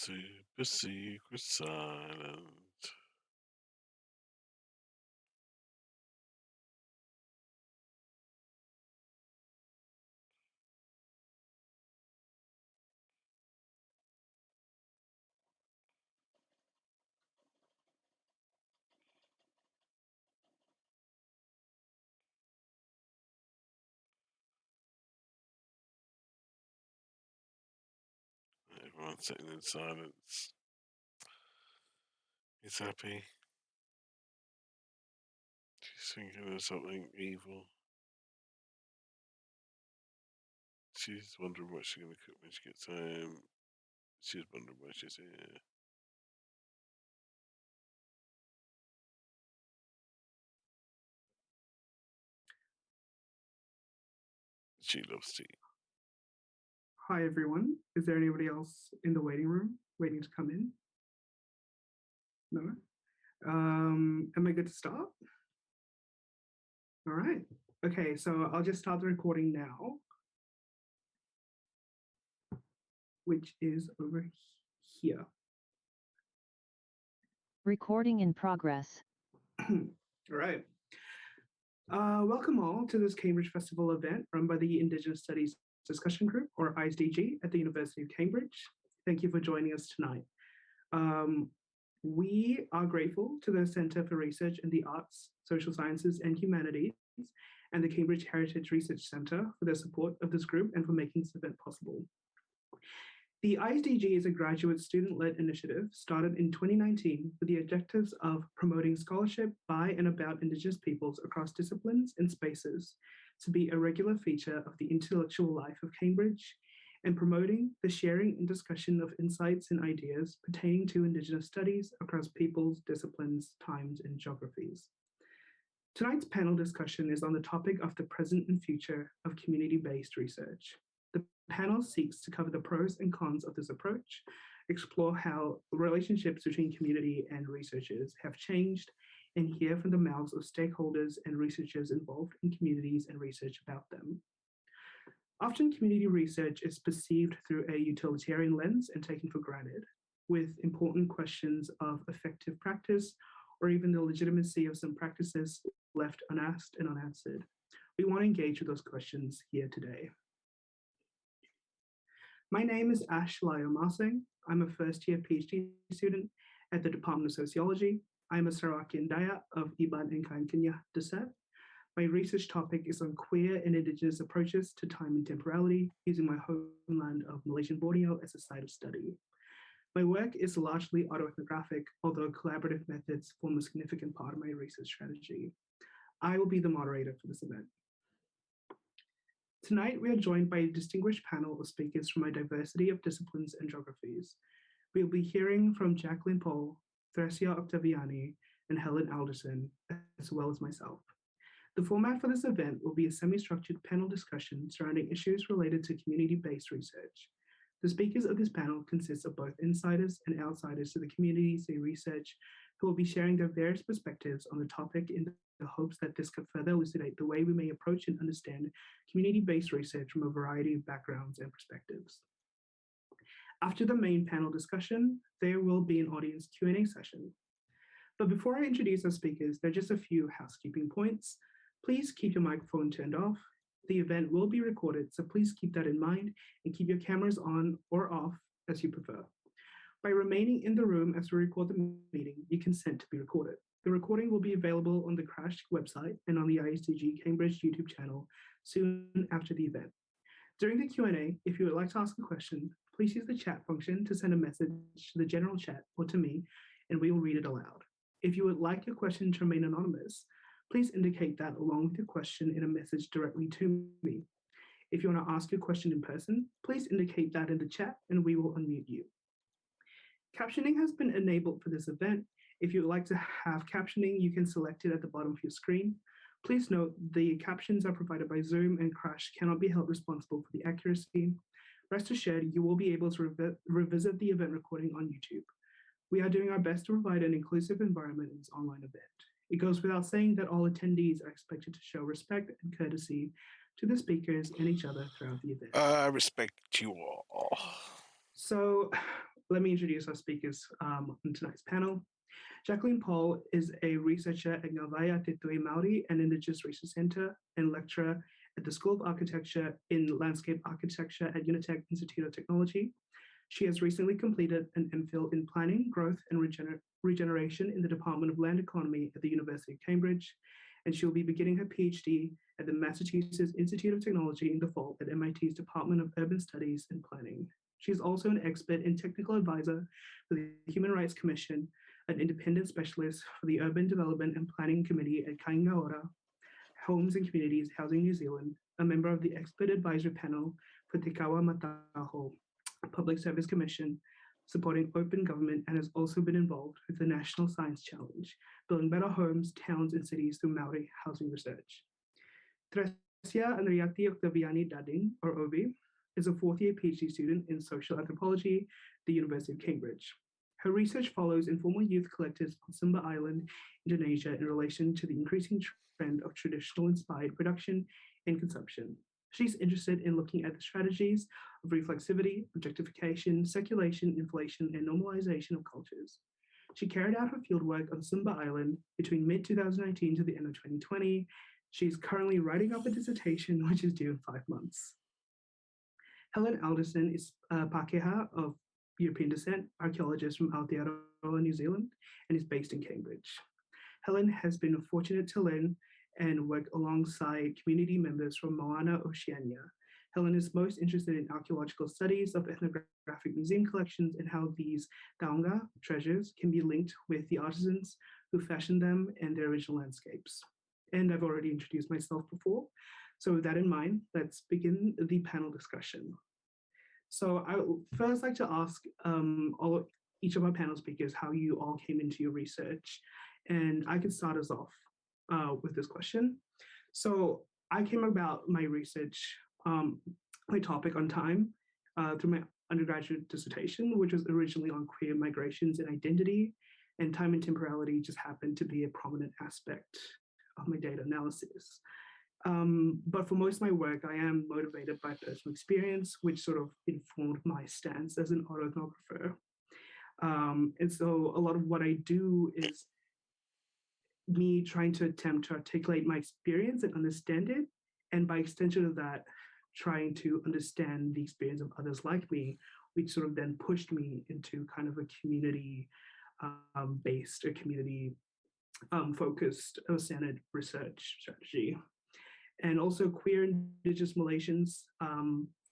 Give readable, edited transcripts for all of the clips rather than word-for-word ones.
Super secret silent. Everyone's sitting in silence. He's happy. She's thinking of something evil. She's wondering what she's going to cook when she gets home. She's wondering why she's here. She loves tea. Hi, everyone. Is there anybody else in the waiting room waiting to come in? No? Am I good to start? All right. Okay, so I'll just start the recording now, which is over here. Recording in progress. All right. Welcome all to this Cambridge Festival event run by the Indigenous Studies Discussion Group, or ISDG, at the University of Cambridge. Thank you for joining us tonight. We are grateful to the Centre for Research in the Arts, Social Sciences and Humanities and the Cambridge Heritage Research Centre for their support of this group and for making this event possible. The ISDG is a graduate student-led initiative started in 2019 with the objectives of promoting scholarship by and about Indigenous peoples across disciplines and spaces to be a regular feature of the intellectual life of Cambridge, and promoting the sharing and discussion of insights and ideas pertaining to Indigenous studies across peoples, disciplines, times, and geographies. Tonight's panel discussion is on the topic of the present and future of community-based research. The panel seeks to cover the pros and cons of this approach, explore how relationships between community and researchers have changed, and hear from the mouths of stakeholders and researchers involved in communities and research about them. Often community research is perceived through a utilitarian lens and taken for granted, with important questions of effective practice or even the legitimacy of some practices left unasked and unanswered. We want to engage with those questions here today. My name is Ash Layo-Marsing. I'm a first-year PhD student at the Department of Sociology. I'm a Sarawakian Dayak of Iban and Kainkinya descent. My research topic is on queer and Indigenous approaches to time and temporality, using my homeland of Malaysian Borneo as a site of study. My work is largely autoethnographic, although collaborative methods form a significant part of my research strategy. I will be the moderator for this event. Tonight, we are joined by a distinguished panel of speakers from a diversity of disciplines and geographies. We will be hearing from Jacqueline Paul, Thresia Octaviani, and Helen Alderson, as well as myself. The format for this event will be a semi-structured panel discussion surrounding issues related to community-based research. The speakers of this panel consist of both insiders and outsiders to the communities they research, who will be sharing their various perspectives on the topic in the hopes that this could further elucidate the way we may approach and understand community-based research from a variety of backgrounds and perspectives. After the main panel discussion, there will be an audience Q&A session. But before I introduce our speakers, there are just a few housekeeping points. Please keep your microphone turned off. The event will be recorded, so please keep that in mind and keep your cameras on or off as you prefer. By remaining in the room as we record the meeting, you consent to be recorded. The recording will be available on the CRASH website and on the ISDG Cambridge YouTube channel soon after the event. During the Q&A, if you would like to ask a question, please use the chat function to send a message to the general chat or to me, and we will read it aloud. If you would like your question to remain anonymous, please indicate that along with your question in a message directly to me. If you want to ask your question in person, please indicate that in the chat and we will unmute you. Captioning has been enabled for this event. If you would like to have captioning, you can select it at the bottom of your screen. Please note the captions are provided by Zoom and CRASH cannot be held responsible for the accuracy. Rest assured, you will be able to revisit the event recording on YouTube. We are doing our best to provide an inclusive environment in this online event. It goes without saying that all attendees are expected to show respect and courtesy to the speakers and each other throughout the event. I respect you all. So let me introduce our speakers on tonight's panel. Jacqueline Paul is a researcher at Ngāwai Te Tui Māori and Indigenous Research Centre and lecturer at the School of Architecture in Landscape Architecture at Unitec Institute of Technology. She has recently completed an MPhil in Planning, Growth and Regeneration in the Department of Land Economy at the University of Cambridge, and she will be beginning her PhD at the Massachusetts Institute of Technology in the fall at MIT's Department of Urban Studies and Planning. She is also an expert and technical advisor for the Human Rights Commission, an independent specialist for the Urban Development and Planning Committee at Kaingaora, Homes and Communities Housing New Zealand, a member of the Expert Advisory Panel for Te Kawa Mataho Public Service Commission, supporting open government, and has also been involved with the National Science Challenge, building better homes, towns, and cities through Māori housing research. Tresia Andriati Octaviani Dading, or Ovi, is a fourth-year PhD student in social anthropology at the University of Cambridge. Her research follows informal youth collectives on Sumba Island, Indonesia, in relation to the increasing trend of traditional-inspired production and consumption. She's interested in looking at the strategies of reflexivity, objectification, circulation, inflation, and normalization of cultures. She carried out her fieldwork on Sumba Island between mid-2019 to the end of 2020. She's currently writing up a dissertation, which is due in 5 months. Helen Alderson is a Pākehā of European descent, archaeologist from Aotearoa, New Zealand, and is based in Cambridge. Helen has been fortunate to learn and work alongside community members from Moana, Oceania. Helen is most interested in archaeological studies of ethnographic museum collections and how these taonga treasures can be linked with the artisans who fashioned them and their original landscapes. And I've already introduced myself before. So with that in mind, let's begin the panel discussion. So I would first like to ask each of our panel speakers how you all came into your research. And I can start us off with this question. So I came about my research, my topic on time through my undergraduate dissertation, which was originally on queer migrations and identity, and time and temporality just happened to be a prominent aspect of my data analysis. But for most of my work, I am motivated by personal experience, which sort of informed my stance as an autoethnographer. And so a lot of what I do is me trying to attempt to articulate my experience and understand it, and by extension of that, trying to understand the experience of others like me, which sort of then pushed me into kind of a community-based, a community-focused or centered research strategy. And also queer Indigenous Malaysians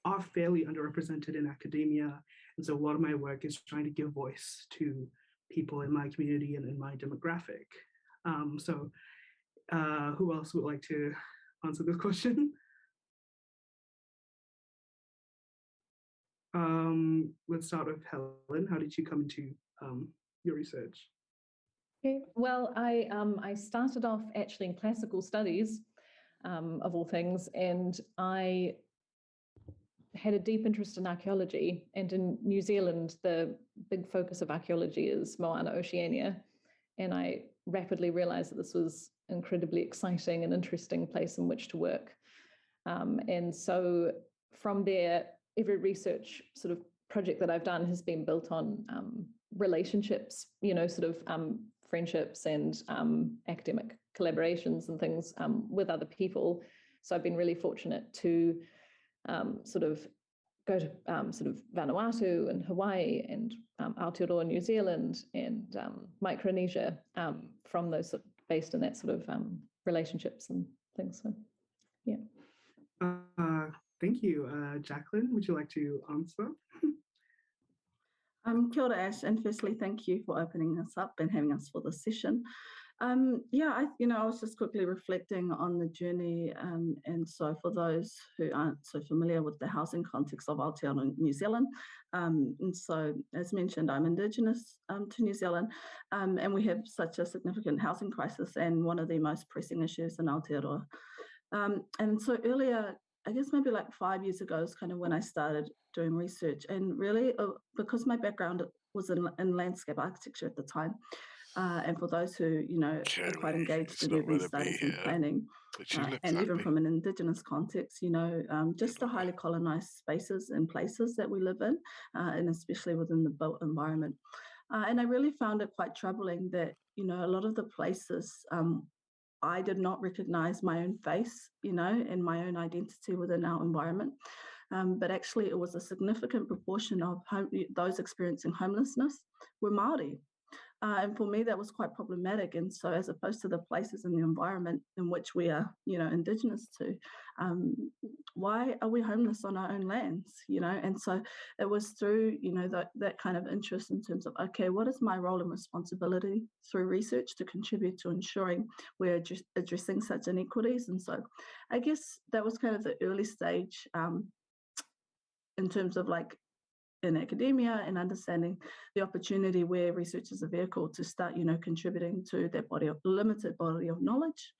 are fairly underrepresented in academia. And so a lot of my work is trying to give voice to people in my community and in my demographic. So who else would like to answer this question? Let's start with Helen. How did you come into your research? Okay, well, I started off actually in classical studies, of all things, and I had a deep interest in archaeology. And in New Zealand, the big focus of archaeology is Moana, Oceania. And I rapidly realized that this was an incredibly exciting and interesting place in which to work. And so from there, every research sort of project that I've done has been built on relationships, friendships and academic collaborations and things with other people. So I've been really fortunate to go to Vanuatu and Hawaii and Aotearoa, New Zealand and Micronesia from those based in that sort of relationships and things. So, yeah. Thank you. Jacqueline, would you like to answer? Kia ora, Ash, and firstly, thank you for opening us up and having us for this session. I was just quickly reflecting on the journey, and so for those who aren't so familiar with the housing context of Aotearoa, New Zealand, and so as mentioned, I'm Indigenous to New Zealand, and we have such a significant housing crisis, and one of the most pressing issues in Aotearoa. And so earlier, I guess maybe like 5 years ago is kind of when I started doing research, and really because my background was in landscape architecture at the time, And for those who, are quite engaged in urban studies and planning, and even from an Indigenous context, just the highly colonized spaces and places that we live in, and especially within the built environment. And I really found it quite troubling that, a lot of the places I did not recognize my own face, and my own identity within our environment. But actually, it was a significant proportion of those experiencing homelessness were Māori. And for me, that was quite problematic. And so, as opposed to the places in the environment in which we are, Indigenous to, why are we homeless on our own lands? And so it was through, that kind of interest in terms of, okay, what is my role and responsibility through research to contribute to ensuring we're addressing such inequities? And so, I guess that was kind of the early stage in terms of in academia and understanding the opportunity where research is a vehicle to start, contributing to that limited body of knowledge.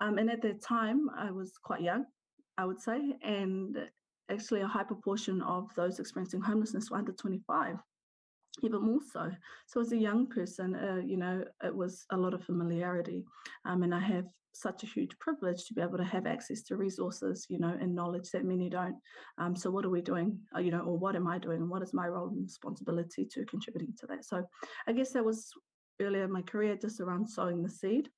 And at that time, I was quite young, I would say, and actually a high proportion of those experiencing homelessness were under 25, even more so. So as a young person, it was a lot of familiarity. And I have such a huge privilege to be able to have access to resources, and knowledge that many don't. So what are we doing, or what am I doing, and what is my role and responsibility to contributing to that? So I guess that was earlier in my career, just around sowing the seed,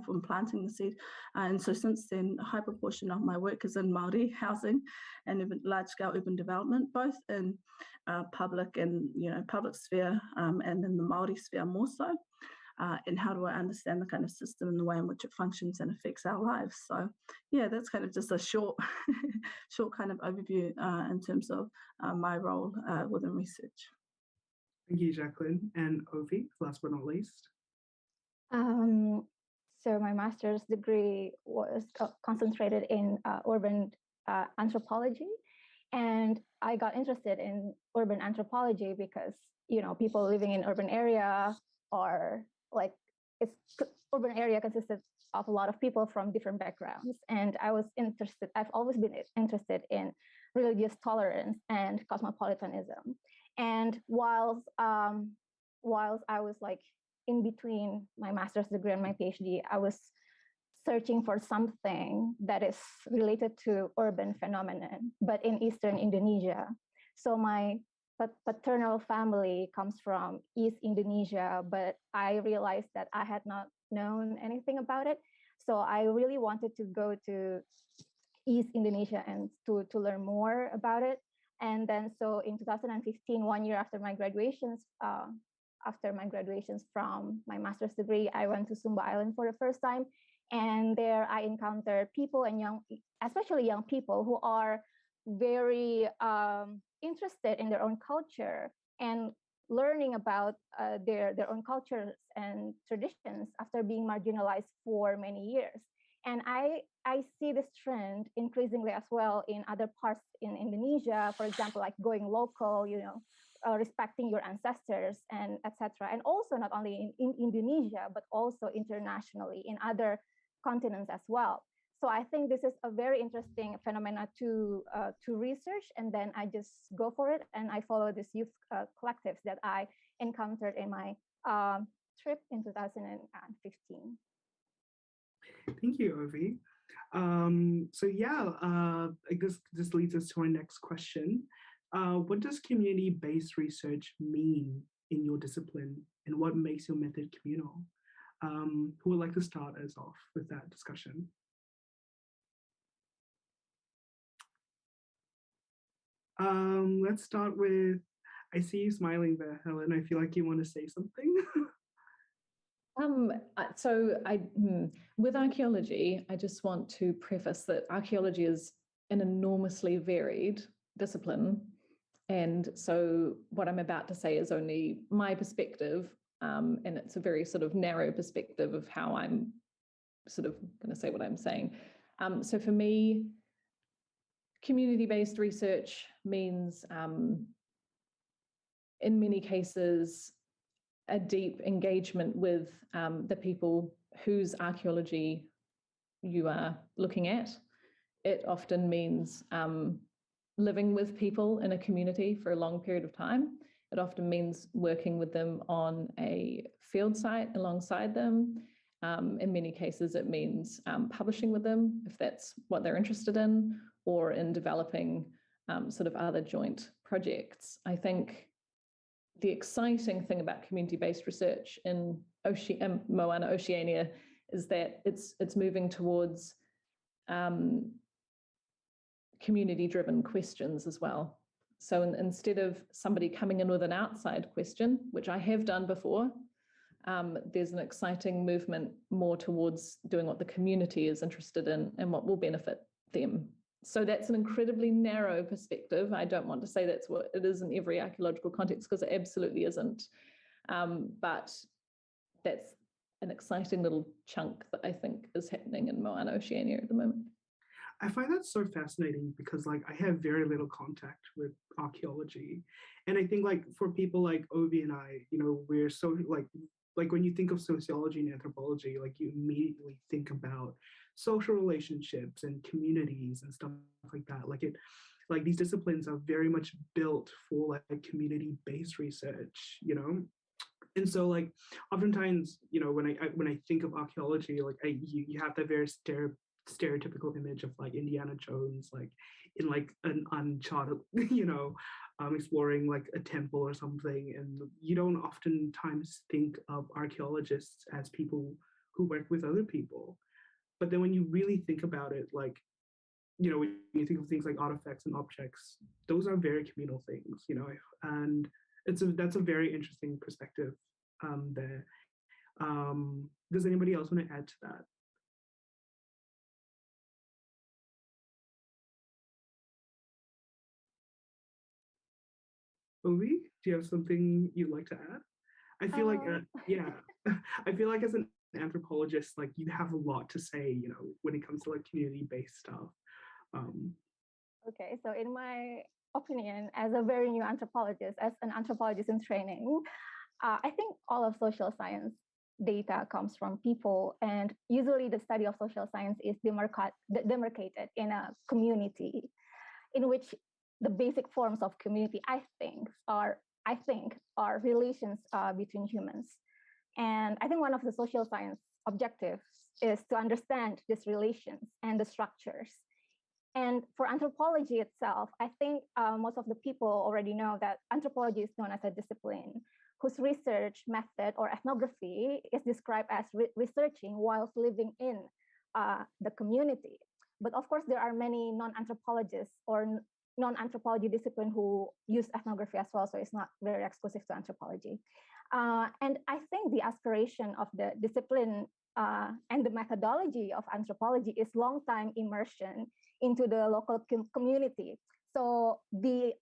from planting the seed. And so since then, a high proportion of my work is in Māori housing and large-scale urban development, both in public and, public sphere and in the Māori sphere more so. And how do I understand the kind of system and the way in which it functions and affects our lives? So, yeah, that's kind of just a short kind of overview in terms of my role within research. Thank you, Jacqueline. And Ovi, last but not least. So my master's degree was concentrated in urban anthropology. And I got interested in urban anthropology because, people living in urban area are urban area consisted of a lot of people from different backgrounds. And I've always been interested in religious tolerance and cosmopolitanism. And whilst I was in between my master's degree and my PhD, I was searching for something that is related to urban phenomenon, but in Eastern Indonesia. So my paternal family comes from East Indonesia, but I realized that I had not known anything about it. So I really wanted to go to East Indonesia and to learn more about it. And then so in 2015, 1 year after my graduations from my master's degree, I went to Sumba Island for the first time. And there I encountered people and especially young people who are very interested in their own culture and learning about their own cultures and traditions after being marginalized for many years. And I see this trend increasingly as well in other parts in Indonesia, for example, like going local, respecting your ancestors and etc. And also not only in Indonesia, but also internationally in other continents as well. So I think this is a very interesting phenomena to research, and then I just go for it, and I follow these youth collectives that I encountered in my trip in 2015. Thank you, Ovi. I guess this leads us to our next question. What does community-based research mean in your discipline, and what makes your method communal? Who would like to start us off with that discussion? Let's start with, I see you smiling there, Helen. I feel like you want to say something. With archaeology, I just want to preface that archaeology is an enormously varied discipline. And so what I'm about to say is only my perspective, and it's a very sort of narrow perspective of how I'm sort of going to say what I'm saying. So for me, community-based research means, in many cases, a deep engagement with the people whose archaeology you are looking at. It often means living with people in a community for a long period of time It often means working with them on a field site alongside them. In many cases, it means publishing with them if that's what they're interested in, or in developing sort of other joint projects. I think the exciting thing about community-based research in Moana Oceania is that it's moving towards community-driven questions as well. So instead of somebody coming in with an outside question, which I have done before, there's an exciting movement more towards doing what the community is interested in and what will benefit them. So that's an incredibly narrow perspective. I don't want to say that's what it is in every archaeological context, because it absolutely isn't. But that's an exciting little chunk that I think is happening in Moana Oceania at the moment. I find that so fascinating because like I have very little contact with archaeology. And I think like for people like Obi and I, you know, we're so like when you think of sociology and anthropology, like you immediately think about social relationships and communities and stuff like that. Like these disciplines are very much built for like community-based research, you know? And so like oftentimes, you know, when I think of archaeology, like you have that very stereotypical image of like Indiana Jones, like in like an uncharted, you know, exploring like a temple or something. And you don't oftentimes think of archaeologists as people who work with other people. But then when you really think about it, like, you know, when you think of things like artifacts and objects, those are very communal things, you know, and that's a very interesting perspective there. Does anybody else want to add to that? Ovi, do you have something you'd like to add? I feel like, yeah, I feel like as an anthropologist, like you have a lot to say, you know, when it comes to like community-based stuff. Okay, so in my opinion, as a very new anthropologist, as an anthropologist in training, I think all of social science data comes from people, and usually the study of social science is demarcated in a community, in which the basic forms of community, I think, are relations between humans. And I think one of the social science objectives is to understand these relations and the structures. And for anthropology itself, I think most of the people already know that anthropology is known as a discipline whose research method or ethnography is described as researching whilst living in the community. But of course, there are many non-anthropologists or non-anthropology discipline who use ethnography as well, so it's not very exclusive to anthropology. And I think the aspiration of the discipline and the methodology of anthropology is long-time immersion into the local community. So the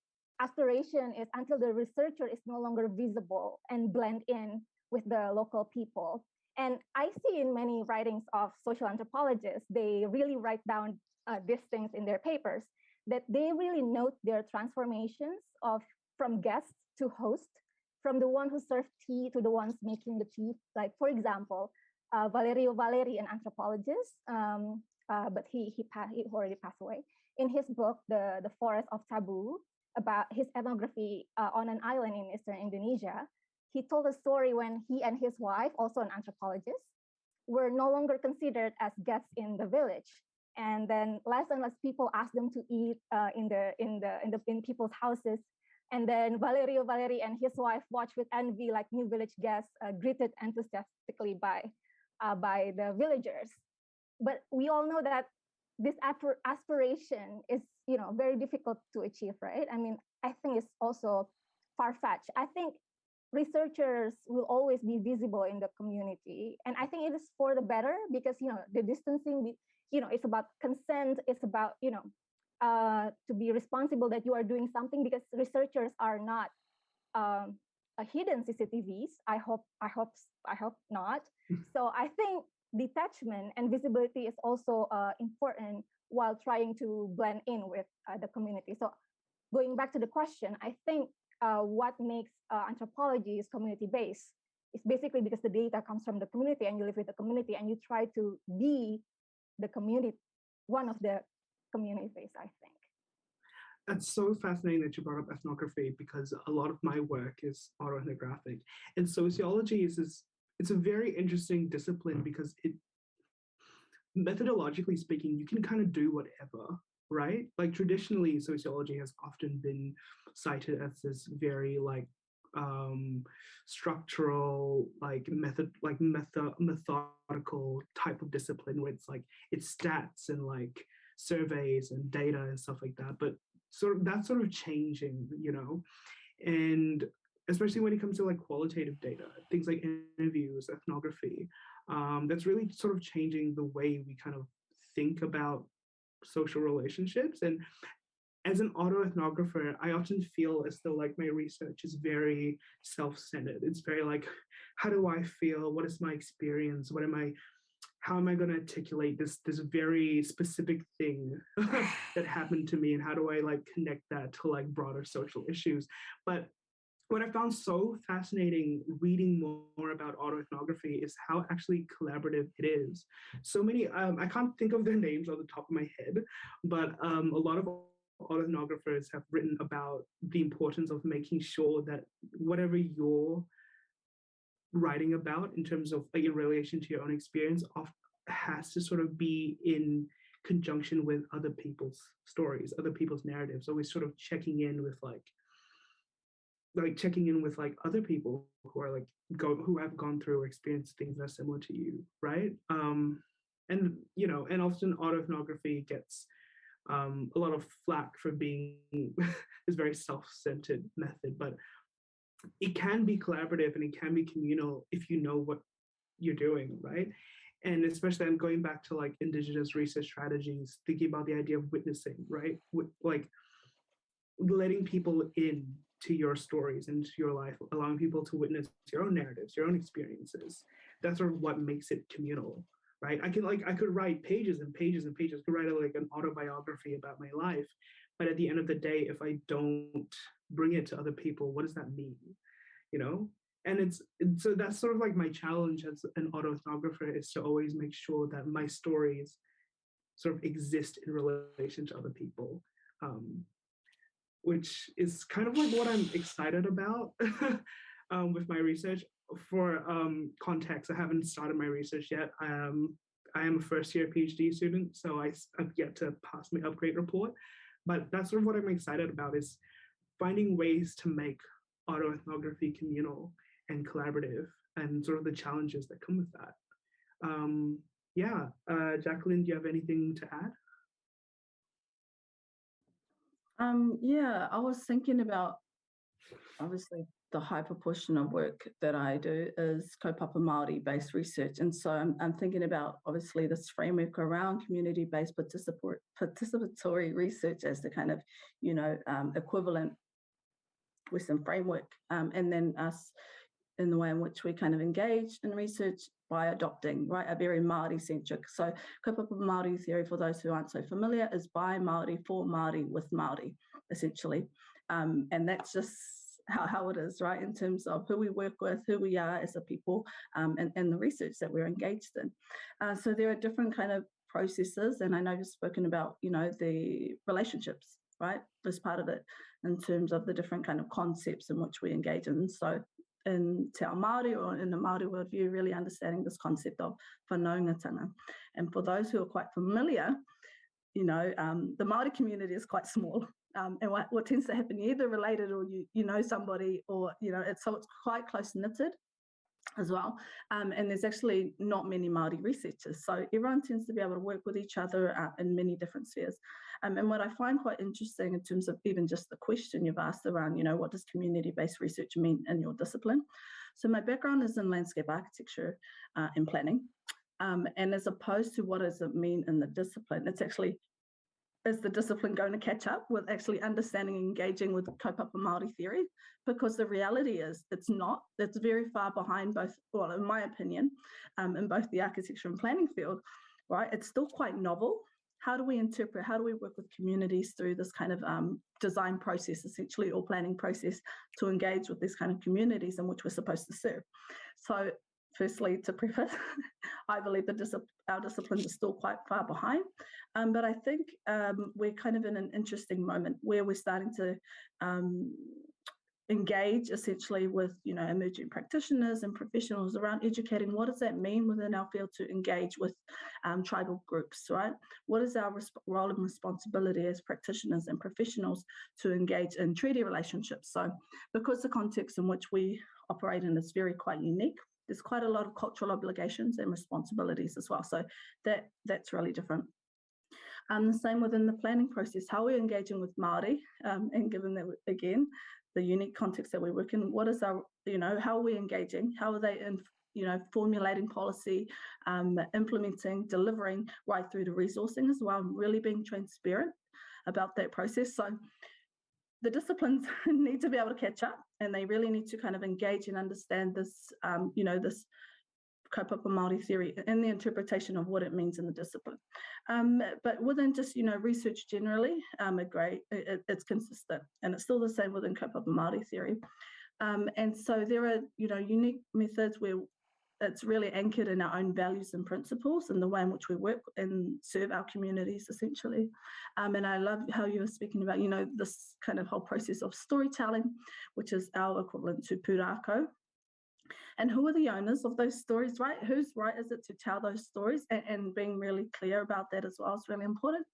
aspiration is until the researcher is no longer visible and blend in with the local people. And I see in many writings of social anthropologists, they really write down these things in their papers, that they really note their transformations from guest to host, from the one who served tea to the ones making the tea. Like, for example, Valerio Valeri, an anthropologist, but he already passed away. In his book, The Forest of Taboo, about his ethnography on an island in eastern Indonesia, he told a story when he and his wife, also an anthropologist, were no longer considered as guests in the village. And then less and less people asked them to eat in people's houses. And then Valerio Valeri and his wife watched with envy, like new village guests greeted enthusiastically by the villagers. But we all know that this aspiration is, you know, very difficult to achieve, right? I mean, I think it's also far-fetched. I think researchers will always be visible in the community, and I think it is for the better, because, you know, the distancing, you know, it's about consent. It's about, you know, to be responsible that you are doing something, because researchers are not hidden CCTVs. I hope not. So I think detachment and visibility is also important while trying to blend in with the community. So going back to the question, I think what makes anthropology is community-based. It's basically because the data comes from the community and you live with the community and you try to be the community, one of the community-based, I think. That's so fascinating that you brought up ethnography, because a lot of my work is autoethnographic, and sociology it's a very interesting discipline because it, methodologically speaking, you can kind of do whatever, right? Like traditionally, sociology has often been cited as this very like structural, like methodical type of discipline where it's like it's stats and like surveys and data and stuff like that. But that's sort of changing, you know, and especially when it comes to like qualitative data, things like interviews, ethnography, that's really sort of changing the way we kind of think about social relationships. And as an autoethnographer, I often feel as though like my research is very self-centered. It's very like, how do I feel? What is my experience? How am I going to articulate this very specific thing that happened to me, and how do I like connect that to like broader social issues? But what I found so fascinating reading more about autoethnography is how actually collaborative it is. So many, I can't think of their names on the top of my head, but a lot of autoethnographers have written about the importance of making sure that whatever you're writing about in terms of like in relation to your own experience has to sort of be in conjunction with other people's stories, other people's narratives, always sort of checking in with other people who are like who have gone through or experienced things that are similar to you, right? And you know, and often autoethnography gets a lot of flack for being this very self-centered method, but it can be collaborative and it can be communal if you know what you're doing, right? And especially I'm going back to like Indigenous research strategies, thinking about the idea of witnessing, right? Like letting people in to your stories, into your life, allowing people to witness your own narratives, your own experiences. That's sort of what makes it communal, right? I could write pages and pages and pages, I could write like an autobiography about my life, but at the end of the day, if I don't bring it to other people, what does that mean? You know? And so that's sort of like my challenge as an autoethnographer, is to always make sure that my stories sort of exist in relation to other people, which is kind of like what I'm excited about with my research. For context, I haven't started my research yet. I am a first-year PhD student, so I've yet to pass my upgrade report. But that's sort of what I'm excited about, is finding ways to make autoethnography communal and collaborative, and sort of the challenges that come with that. Jacqueline, do you have anything to add? Yeah, I was thinking about, obviously, the high proportion of work that I do is kaupapa Māori-based research. And so I'm thinking about, obviously, this framework around community-based participatory research as the kind of, equivalent Western framework. And then us in the way in which we kind of engage in research by adopting, right, a very Māori-centric. So kaupapa Māori theory, for those who aren't so familiar, is by Māori, for Māori, with Māori, essentially. And that's just how it is, right, in terms of who we work with, who we are as a people, and the research that we're engaged in. So there are different kind of processes, and I know you've spoken about, the relationships, right, as part of it, in terms of the different kind of concepts in which we engage in. So in Te Ao Māori, or in the Māori worldview, really understanding this concept of whanaungatanga. And for those who are quite familiar, the Māori community is quite small. And what tends to happen, you're either related or you know somebody, or, it's quite close-knitted as well. And there's actually not many Māori researchers. So everyone tends to be able to work with each other in many different spheres. And what I find quite interesting in terms of even just the question you've asked around, what does community-based research mean in your discipline? So my background is in landscape architecture and planning. And as opposed to what does it mean in the discipline, it's actually, is the discipline going to catch up with actually understanding and engaging with kaupapa Māori theory? Because the reality is it's not. It's very far behind both, well, in my opinion, in both the architecture and planning field, right? It's still quite novel. How do we interpret, how do we work with communities through this kind of design process, essentially, or planning process, to engage with these kind of communities in which we're supposed to serve? So firstly, to preface, I believe our disciplines are still quite far behind. But I think we're kind of in an interesting moment where we're starting to engage essentially with, emerging practitioners and professionals around educating what does that mean within our field to engage with tribal groups, right? What is our role and responsibility as practitioners and professionals to engage in treaty relationships? So because the context in which we operate in is quite unique, there's quite a lot of cultural obligations and responsibilities as well. So that's really different. The same within the planning process, how we're engaging with Māori, and given that, again, the unique context that we work in, what is our, how are we engaging? How are they formulating policy, implementing, delivering, right through to resourcing as well, really being transparent about that process. So the disciplines need to be able to catch up, and they really need to kind of engage and understand this, this kaupapa Māori theory and the interpretation of what it means in the discipline. But within just, research generally, it's consistent, and it's still the same within kaupapa Māori theory. And so there are, unique methods where it's really anchored in our own values and principles and the way in which we work and serve our communities, essentially. And I love how you were speaking about, this kind of whole process of storytelling, which is our equivalent to pūrākau. And who are the owners of those stories, right? Whose right is it to tell those stories? And being really clear about that as well is really important.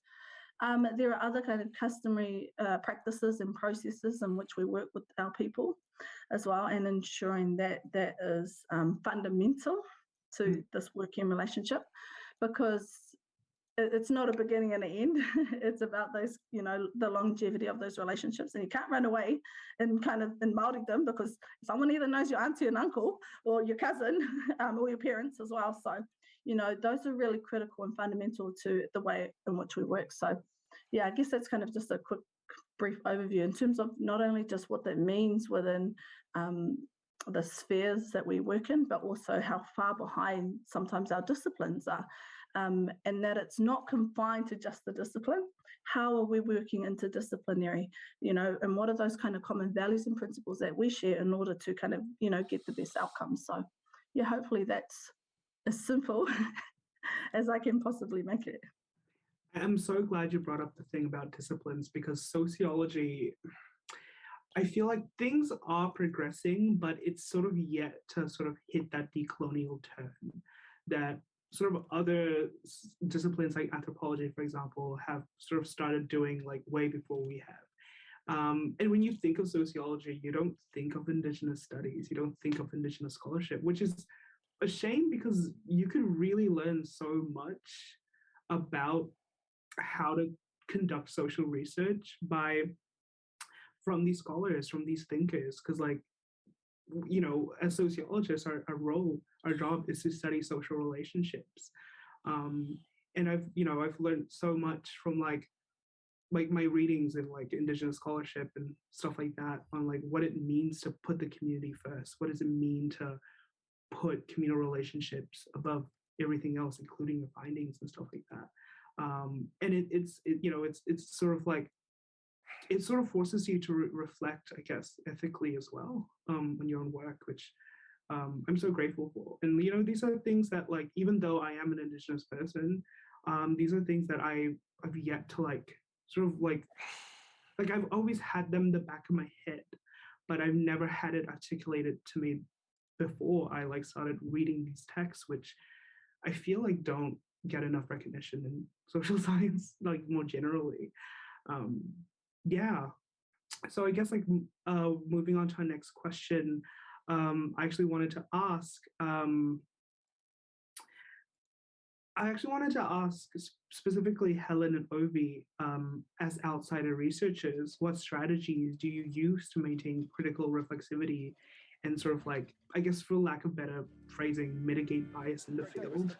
There are other kind of customary practices and processes in which we work with our people as well, and ensuring that that is fundamental to this working relationship, because it's not a beginning and an end. It's about those, the longevity of those relationships, and you can't run away and kind of Māori them, because someone either knows your auntie and uncle or your cousin or your parents as well. So, those are really critical and fundamental to the way in which we work. So, yeah, I guess that's kind of just a quick, brief overview in terms of not only just what that means within the spheres that we work in, but also how far behind sometimes our disciplines are. And that it's not confined to just the discipline. How are we working interdisciplinary, and what are those kind of common values and principles that we share in order to kind of, get the best outcomes? So, yeah, hopefully that's as simple as I can possibly make it. I'm so glad you brought up the thing about disciplines, because sociology, I feel like things are progressing, but it's sort of yet to sort of hit that decolonial turn that sort of other disciplines like anthropology, for example, have sort of started doing like way before we have. And when you think of sociology, you don't think of Indigenous studies, you don't think of Indigenous scholarship, which is a shame, because you could really learn so much about how to conduct social research from these scholars, from these thinkers, because like, as sociologists, our job is to study social relationships. And I've learned so much from like my readings in like Indigenous scholarship and stuff like that on like what it means to put the community first. What does it mean to put communal relationships above everything else, including your findings and stuff like that. And it's sort of like, it sort of forces you to reflect, I guess, ethically as well on your own work, which I'm so grateful for. And, these are things that, like, even though I am an Indigenous person, these are things that I've yet to, like, sort of, like I've always had them in the back of my head, but I've never had it articulated to me before I, like, started reading these texts, which I feel like don't get enough recognition in social science, like, more generally. Yeah. So I guess, like, moving on to our next question, I actually wanted to ask specifically Helen and Ovi, as outsider researchers, what strategies do you use to maintain critical reflexivity and sort of, like, I guess, for lack of better phrasing, mitigate bias in the field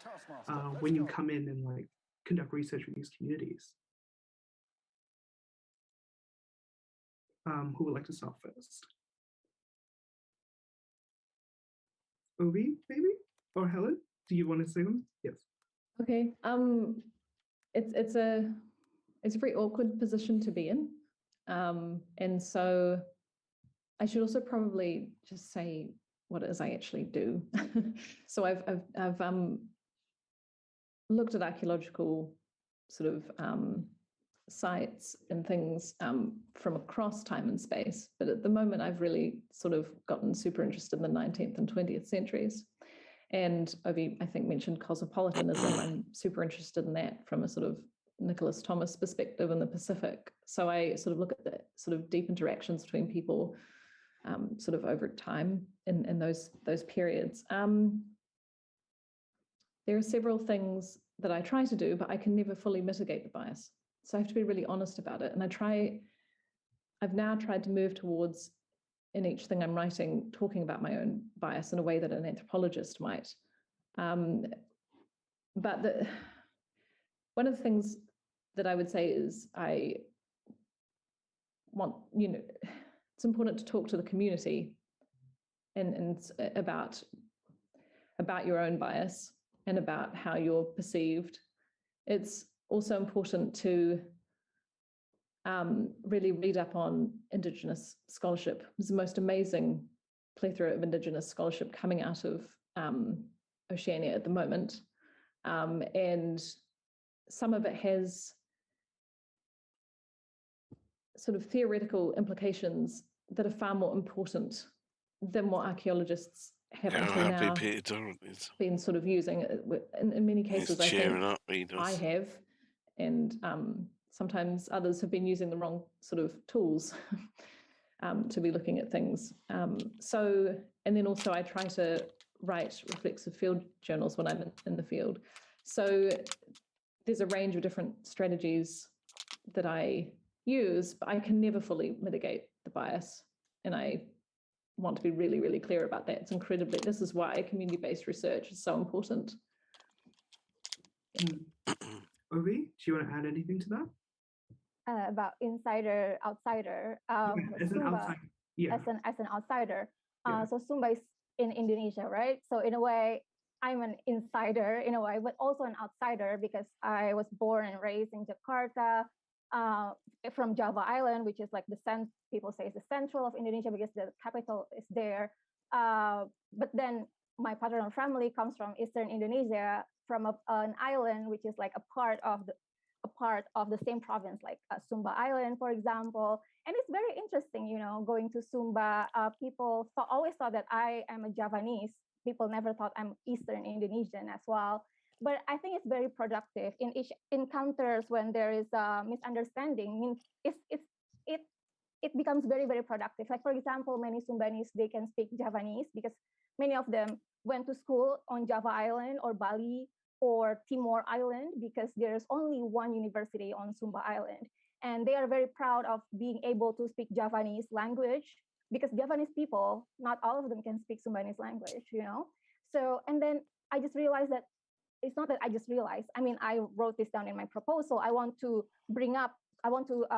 when you come in and, like, conduct research with these communities? Who would like to start first? Ovi, maybe? Or Helen? Do you want to say them? Yes. Okay. It's a very awkward position to be in. And so I should also probably just say what it is I actually do. So I've looked at archaeological sort of sites and things from across time and space. But at the moment, I've really sort of gotten super interested in the 19th and 20th centuries. And Ovi, I think, mentioned cosmopolitanism. I'm super interested in that from a sort of Nicholas Thomas perspective in the Pacific. So I sort of look at the sort of deep interactions between people sort of over time in those periods. There are several things that I try to do, but I can never fully mitigate the bias. So I have to be really honest about it. And I've now tried to move towards, in each thing I'm writing, talking about my own bias in a way that an anthropologist might. But one of the things that I would say is I want, it's important to talk to the community and about your own bias and about how you're perceived. It's also important to really read up on Indigenous scholarship. There's the most amazing plethora of Indigenous scholarship coming out of Oceania at the moment. And some of it has sort of theoretical implications that are far more important than what archaeologists have until now been sort of using. In many cases, I think I have, and sometimes others have been using the wrong sort of tools to be looking at things. And then also I try to write reflexive field journals when I'm in the field. So there's a range of different strategies that I use, but I can never fully mitigate the bias. And I want to be really, really clear about that. This is why community-based research is so important. Ovi, do you want to add anything to that? About insider, outsider. As an outsider. Yeah. As an outsider. So Sumba is in Indonesia, right? So in a way, I'm an insider in a way, but also an outsider because I was born and raised in Jakarta, from Java Island, which is like people say is the central of Indonesia because the capital is there. But then my paternal family comes from Eastern Indonesia, from an island which is like a part of the same province, like Sumba Island, for example. And it's very interesting, going to Sumba. People always thought that I am a Javanese. People never thought I'm Eastern Indonesian as well. But I think it's very productive in each encounters when there is a misunderstanding. It becomes very, very productive. Like, for example, many Sumbanese, they can speak Javanese because many of them went to school on Java Island or Bali or Timor Island because there's only one university on Sumba Island. And they are very proud of being able to speak Javanese language because Javanese people, not all of them can speak Sumbanese language, So, and then I just realized that it's not that I just realized. I mean, I wrote this down in my proposal. I want to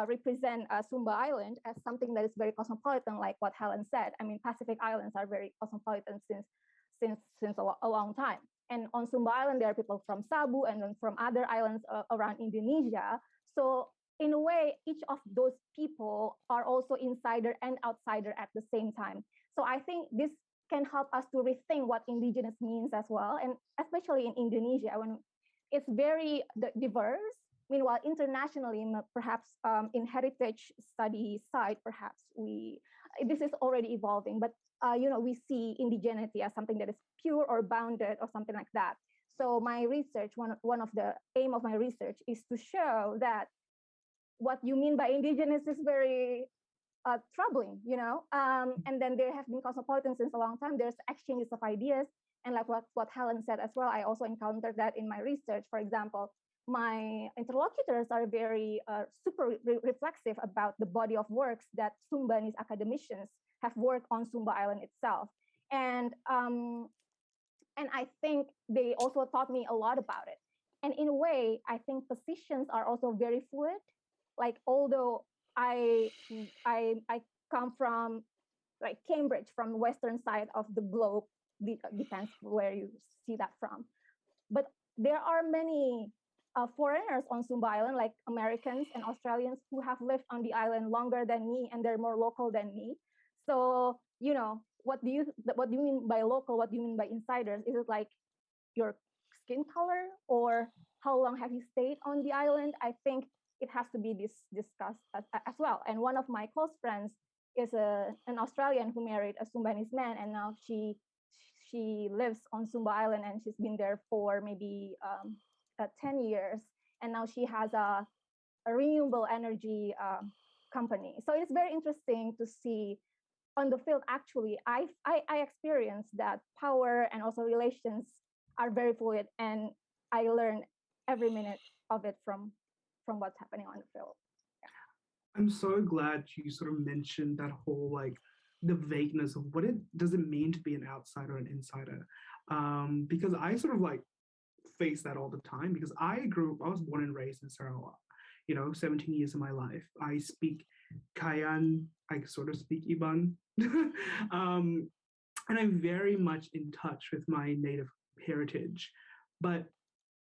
represent Sumba Island as something that is very cosmopolitan, like what Helen said. I mean, Pacific Islands are very cosmopolitan since a long time. And on Sumba Island, there are people from Sabu and then from other islands around Indonesia. So in a way, each of those people are also insider and outsider at the same time. So I think this can help us to rethink what indigenous means as well, and especially in Indonesia when it's very diverse. Meanwhile, internationally, perhaps in heritage study side, perhaps this is already evolving, but we see indigeneity as something that is pure or bounded or something like that. So my research, one of the aim of my research is to show that what you mean by indigenous is very troubling, and then there have been cosmopolitan since a long time. There's exchanges of ideas. And like what Helen said as well, I also encountered that in my research. For example, my interlocutors are very super reflexive about the body of works that Sumbanese academicians have worked on Sumba Island itself. And I think they also taught me a lot about it. And in a way, I think positions are also very fluid. Like, although I come from like Cambridge, from the western side of the globe, depends where you see that from. But there are many foreigners on Sumba Island, like Americans and Australians, who have lived on the island longer than me, and they're more local than me. So, what do you mean by local? What do you mean by insiders? Is it like your skin color, or how long have you stayed on the island? I think it has to be discussed as well. And one of my close friends is an Australian who married a Sumbanese man, and now she lives on Sumba Island, and she's been there for maybe 10 years, and now she has a renewable energy company. So it's very interesting to see on the field. Actually, I experienced that power and also relations are very fluid, and I learn every minute of it from what's happening on the field. I'm so glad you sort of mentioned that whole like the vagueness of what it does it mean to be an outsider and insider, because I sort of like face that all the time, because I was born and raised in Sarawak, 17 years of my life. I speak Kayan, I sort of speak Iban, and I'm very much in touch with my native heritage, but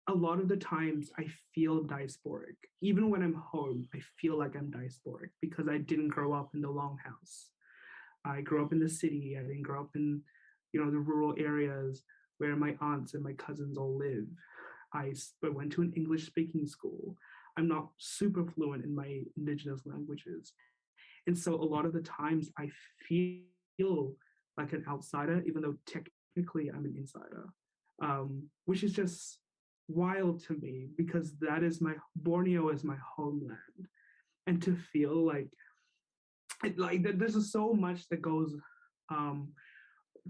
a lot of the times I feel diasporic. Even when I'm home, I feel like I'm diasporic because I didn't grow up in the longhouse. I grew up in the city. I didn't grow up in, the rural areas where my aunts and my cousins all live. I went to an English-speaking school. I'm not super fluent in my Indigenous languages. And so a lot of the times I feel like an outsider, even though technically I'm an insider, which is just wild to me, because Borneo is my homeland. And to feel like there's just so much that goes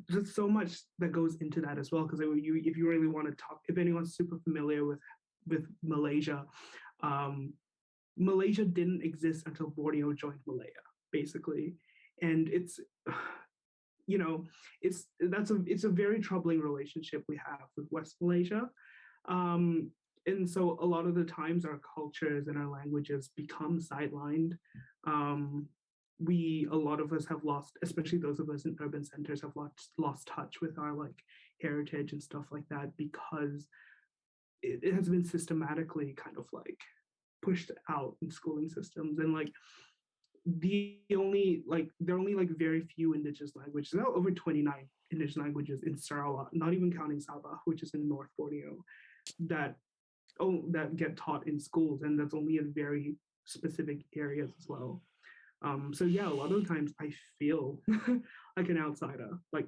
there's so much that goes into that as well, because if you really want to talk, if anyone's super familiar with Malaysia, Malaysia didn't exist until Borneo joined Malaya, basically. And it's it's a very troubling relationship we have with West Malaysia. And so a lot of the times our cultures and our languages become sidelined. A lot of us have lost, especially those of us in urban centers, have lost touch with our like heritage and stuff like that, because it has been systematically kind of like pushed out in schooling systems. And like there are only like very few Indigenous languages. There are over 29 Indigenous languages in Sarawak, not even counting Sabah, which is in North Borneo, that get taught in schools, and that's only in very specific areas as well. So yeah, a lot of the times I feel like an outsider. Like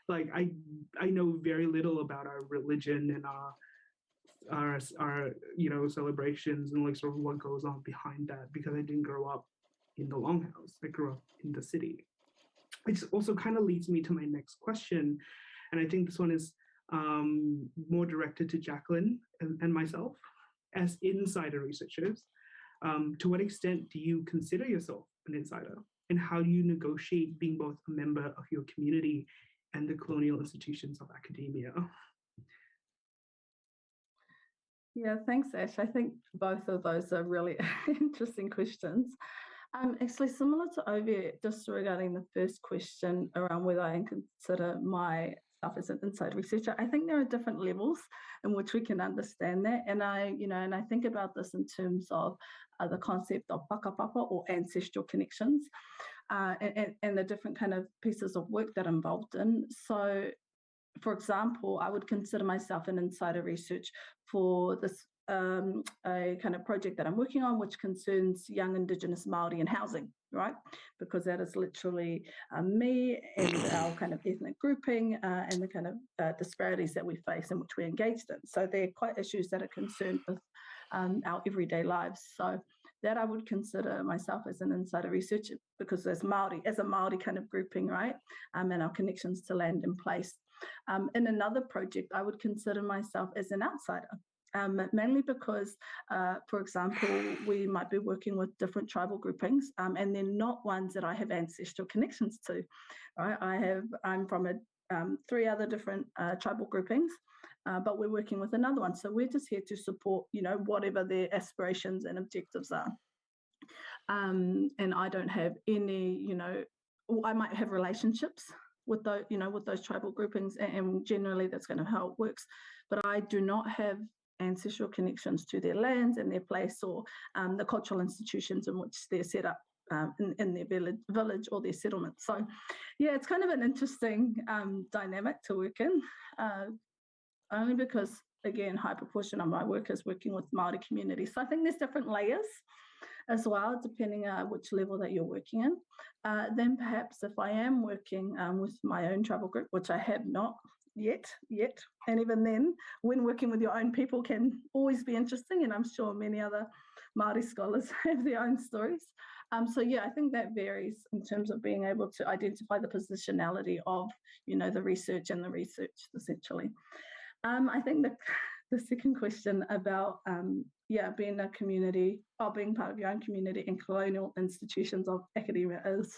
like I know very little about our religion and our celebrations and like sort of what goes on behind that, because I didn't grow up in the longhouse. I grew up in the city. Which also kind of leads me to my next question, and I think this one is more directed to Jacqueline and myself as insider researchers. To what extent do you consider yourself an insider, and how do you negotiate being both a member of your community and the colonial institutions of academia? Yeah, thanks, Ash. I think both of those are really interesting questions. Actually, similar to Ovi, just regarding the first question around whether I consider myself as an inside researcher, I think there are different levels in which we can understand that. And I think about this in terms of the concept of whakapapa, or ancestral connections, and the different kind of pieces of work that I'm involved in. So, for example, I would consider myself an insider research for this a kind of project that I'm working on, which concerns young Indigenous Māori and housing, right? Because that is literally me and our kind of ethnic grouping and the kind of disparities that we face and which we're engaged in. So they're quite issues that are concerned with our everyday lives. So that I would consider myself as an insider researcher, because as a Māori kind of grouping, right? And our connections to land in place. In another project, I would consider myself as an outsider. Mainly because, for example, we might be working with different tribal groupings, and they're not ones that I have ancestral connections to. Right? I'm from 3 other different tribal groupings, but we're working with another one. So we're just here to support, whatever their aspirations and objectives are. And I don't have any, I might have relationships with those, with those tribal groupings, and generally that's kind of how it works. But I do not have ancestral connections to their lands and their place, or the cultural institutions in which they're set up in their village or their settlement. So, yeah, it's kind of an interesting dynamic to work in, only because, again, high proportion of my work is working with Māori communities. So I think there's different layers as well, depending on which level that you're working in. Then perhaps if I am working with my own travel group, which I have not yet, and even then, when working with your own people can always be interesting, and I'm sure many other Māori scholars have their own stories. So yeah, I think that varies in terms of being able to identify the positionality of, the research and the research, essentially. I think the second question about, being a community, or being part of your own community in colonial institutions of academia is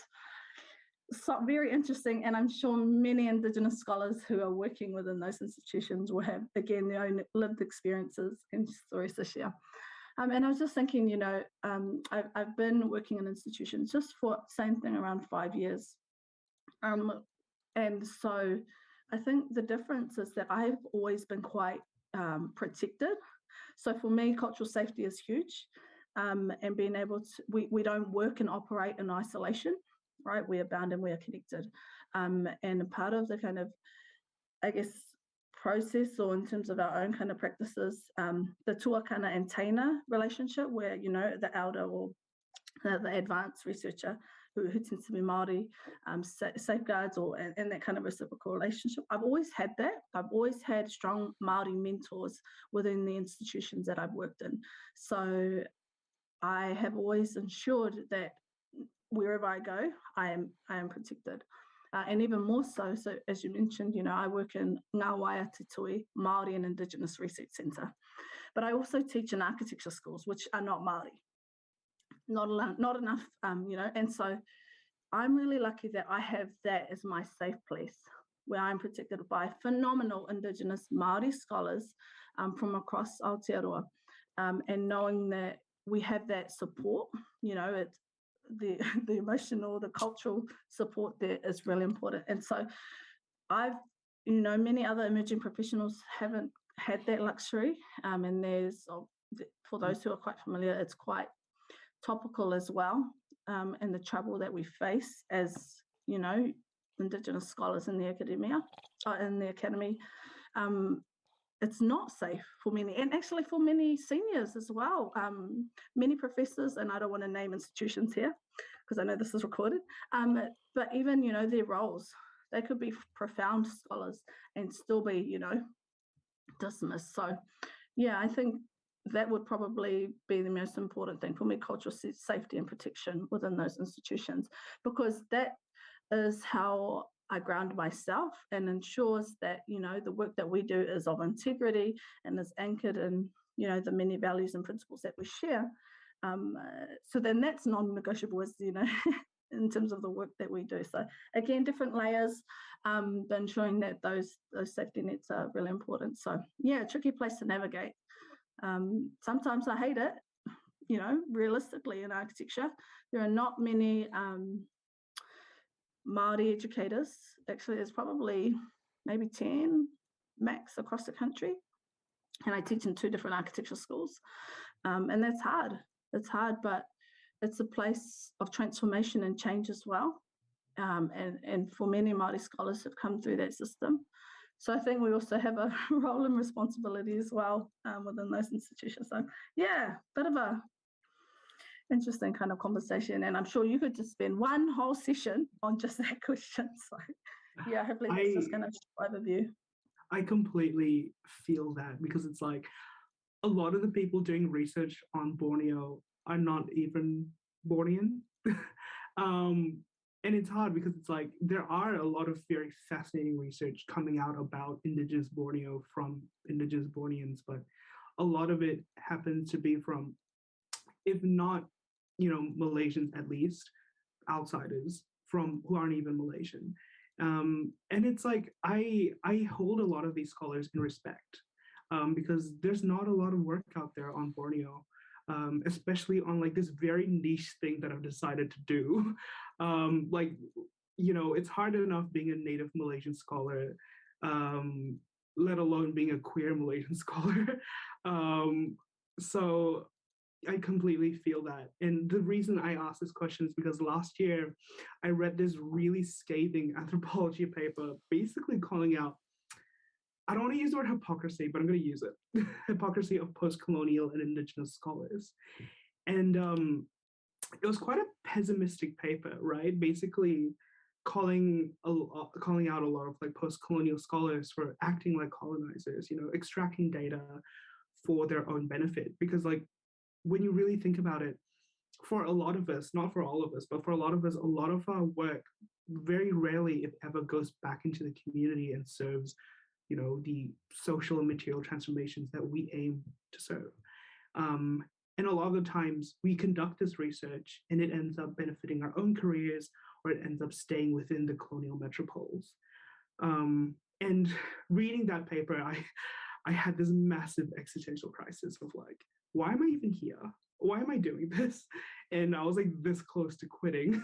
so very interesting. And I'm sure many Indigenous scholars who are working within those institutions will have, again, their own lived experiences and stories to share. And I was just thinking, I've been working in institutions just for same thing around 5 years. And so I think the difference is that I've always been quite protected. So for me, cultural safety is huge. And being able to, we don't work and operate in isolation, right? We are bound and we are connected. And part of the kind of, I guess, process, or in terms of our own kind of practices, the tuakana and taina relationship, where, the elder or the advanced researcher who tends to be Māori, safeguards and that kind of reciprocal relationship. I've always had that. I've always had strong Māori mentors within the institutions that I've worked in. So I have always ensured that wherever I go, I am protected. And even more so, as you mentioned, I work in Ngā Waia Te Tui Māori and Indigenous Research Centre. But I also teach in architecture schools, which are not Māori. Not enough, and so I'm really lucky that I have that as my safe place, where I'm protected by phenomenal Indigenous Māori scholars from across Aotearoa, and knowing that we have that support, it's the emotional, the cultural support there is really important. And so I've, many other emerging professionals haven't had that luxury, and there's, for those who are quite familiar, it's quite topical as well, and the trouble that we face as, Indigenous scholars in the academia, in the academy. It's not safe for many, and actually for many seniors as well. Many professors, and I don't want to name institutions here because I know this is recorded, but even, their roles, they could be profound scholars and still be, dismissed. So yeah, I think that would probably be the most important thing for me, cultural safety and protection within those institutions, because that is how I ground myself and ensures that, the work that we do is of integrity and is anchored in, the many values and principles that we share. So then that's non-negotiable, as in terms of the work that we do. So again, different layers, but ensuring that those safety nets are really important. So yeah, tricky place to navigate. Sometimes I hate it, realistically in architecture. There are not many Māori educators. Actually, there's probably maybe 10 max across the country. And I teach in 2 different architecture schools. And that's hard. It's hard, but it's a place of transformation and change as well. And for many Māori scholars have come through that system. So I think we also have a role and responsibility as well within those institutions. So yeah, bit of a interesting kind of conversation. And I'm sure you could just spend one whole session on just that question. So yeah, hopefully that's just kind of overview. I completely feel that, because it's like a lot of the people doing research on Borneo are not even Bornean. And it's hard because it's like there are a lot of very fascinating research coming out about Indigenous Borneo from Indigenous Borneans, but a lot of it happens to be from, if not, Malaysians, at least outsiders from who aren't even Malaysian. And it's like I hold a lot of these scholars in respect, because there's not a lot of work out there on Borneo. Especially on like this very niche thing that I've decided to do. It's hard enough being a native Malaysian scholar, let alone being a queer Malaysian scholar. So I completely feel that. And the reason I asked this question is because last year I read this really scathing anthropology paper, basically calling out, I don't want to use the word hypocrisy, but I'm going to use it, hypocrisy of post-colonial and Indigenous scholars. And it was quite a pessimistic paper, right? Basically calling out a lot of like post-colonial scholars for acting like colonizers, extracting data for their own benefit. Because like, when you really think about it, for a lot of us, not for all of us, but for a lot of us, a lot of our work very rarely, if ever, goes back into the community and serves, the social and material transformations that we aim to serve. And a lot of the times we conduct this research and it ends up benefiting our own careers, or it ends up staying within the colonial metropoles. And reading that paper, I had this massive existential crisis of like, why am I even here? Why am I doing this? And I was like this close to quitting.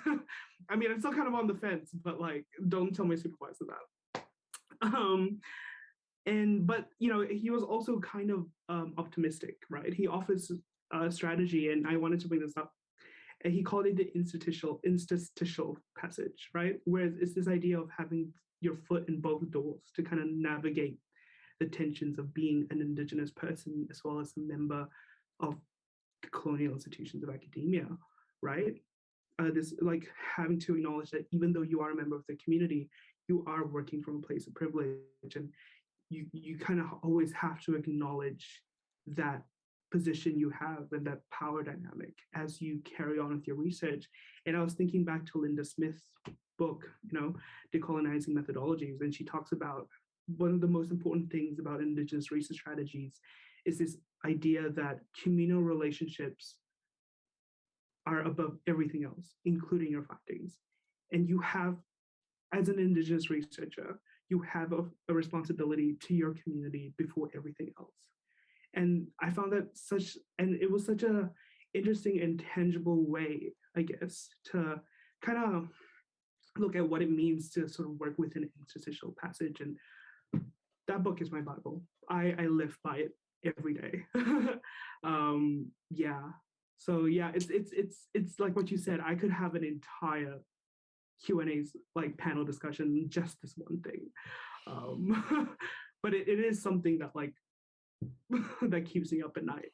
I mean, I'm still kind of on the fence, but like, don't tell my supervisor that. But he was also kind of optimistic, right? He offers a strategy, and I wanted to bring this up. And he called it the interstitial passage, right? Whereas it's this idea of having your foot in both doors to kind of navigate the tensions of being an Indigenous person as well as a member of colonial institutions of academia, right? This like having to acknowledge that even though you are a member of the community, you are working from a place of privilege, and you kind of always have to acknowledge that position you have and that power dynamic as you carry on with your research. And I was thinking back to Linda Smith's book, Decolonizing Methodologies, and she talks about one of the most important things about Indigenous research strategies is this idea that communal relationships are above everything else, including your findings. And you have, as an Indigenous researcher, you have a responsibility to your community before everything else. And I found that it was such a interesting and tangible way, I guess, to kind of look at what it means to sort of work within an interstitial passage. And that book is my Bible. I live by it every day. Yeah. So yeah, it's like what you said. I could have an entire Q&A's like panel discussion, just this one thing. But it is something that like that keeps me up at night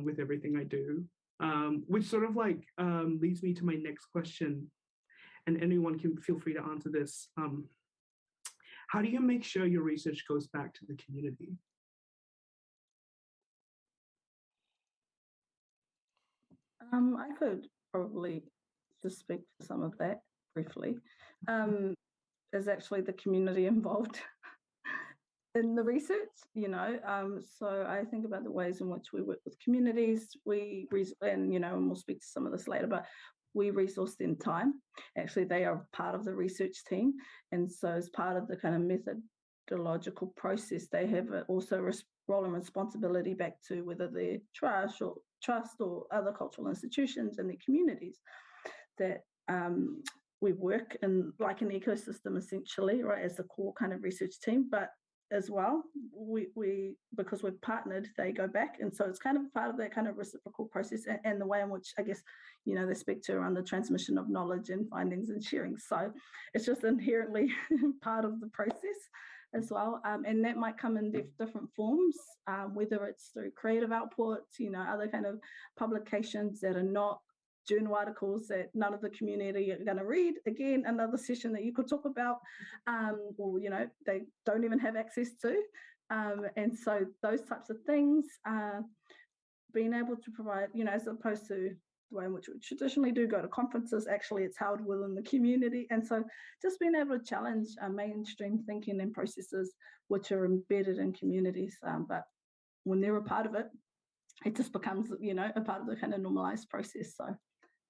with everything I do. Which sort of like leads me to my next question, and anyone can feel free to answer this. How do you make sure your research goes back to the community? I could probably just speak to some of that briefly. Is actually the community involved in the research, so I think about the ways in which we work with communities, and we'll speak to some of this later, but we resource them time. Actually, they are part of the research team, and so as part of the kind of methodological process, they have also a role and responsibility back to whether they're trust or other cultural institutions in their communities that we work in like an ecosystem essentially, right, as the core kind of research team, but as well, we because we've partnered, they go back, and so it's kind of part of that kind of reciprocal process and the way in which I guess they speak to around the transmission of knowledge and findings and sharing. So it's just inherently part of the process as well, and that might come in different forms, whether it's through creative outputs, other kind of publications that are not journal articles that none of the community are going to read. Again, another session that you could talk about, or they don't even have access to, and so those types of things, being able to provide, as opposed to the way in which we traditionally do go to conferences, actually it's held within the community, and so just being able to challenge mainstream thinking and processes which are embedded in communities, but when they're a part of it, it just becomes a part of the kind of normalized process. So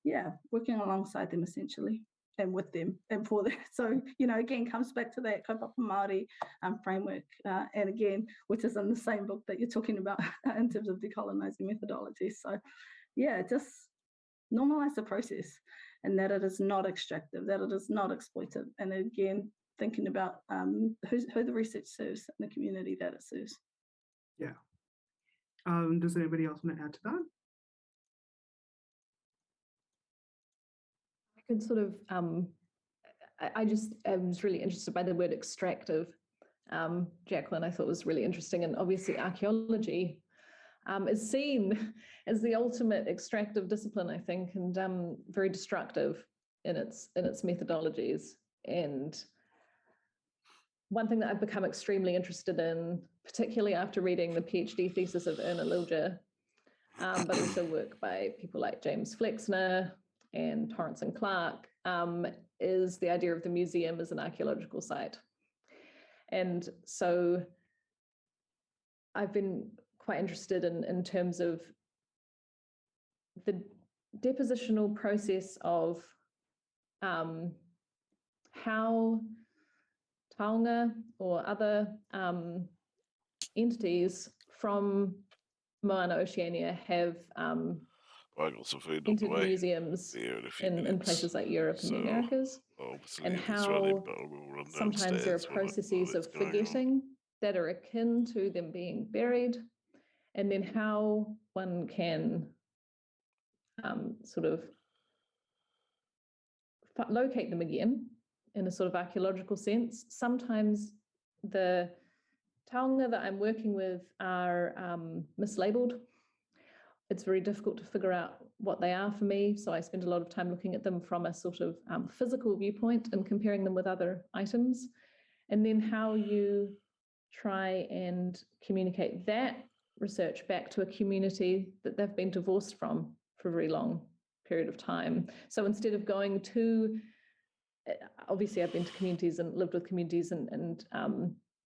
yeah, working alongside them essentially, and with them and for them. So, again, comes back to that kaupapa Māori framework, and again, which is in the same book that you're talking about in terms of decolonizing methodologies. So yeah, just normalize the process, and that it is not extractive, that it is not exploitive. And again, thinking about who the research serves and the community that it serves. Yeah. Does anybody else want to add to that? I could sort of, I just was really interested by the word extractive. Jacqueline, I thought was really interesting. And obviously archaeology is seen as the ultimate extractive discipline, I think, and very destructive in its methodologies. And one thing that I've become extremely interested in, particularly after reading the PhD thesis of Erna Lilja, but also work by people like James Flexner and Torrance and Clark, is the idea of the museum as an archaeological site. And so I've been quite interested in terms of the depositional process of how taonga or other entities from Moana Oceania have entered museums in places like Europe and the Americas, and how sometimes there are processes of forgetting that are akin to them being buried, and then how one can sort of locate them again in a sort of archaeological sense. Sometimes the taonga that I'm working with are mislabeled. It's very difficult to figure out what they are for me, so I spend a lot of time looking at them from a sort of physical viewpoint and comparing them with other items. And then how you try and communicate that research back to a community that they've been divorced from for a very long period of time. So instead of going to, obviously I've been to communities and lived with communities and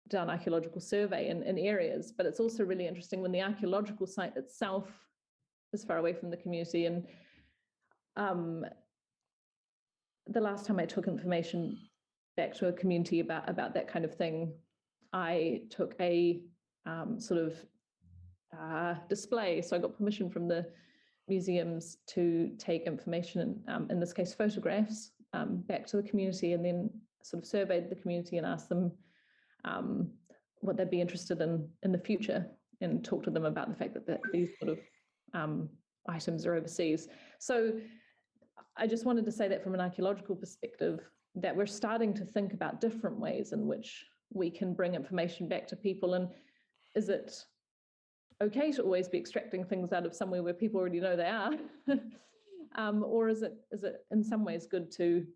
done archaeological survey in areas, but it's also really interesting when the archaeological site itself is far away from the community. And the last time I took information back to a community about that kind of thing, I took a sort of display. So I got permission from the museums to take information, in this case photographs, back to the community, and then sort of surveyed the community and asked them what they'd be interested in the future, and talked to them about the fact that these sort of items are overseas. So I just wanted to say that from an archaeological perspective, that we're starting to think about different ways in which we can bring information back to people. And is it okay to always be extracting things out of somewhere where people already know they are? Or is it in some ways good to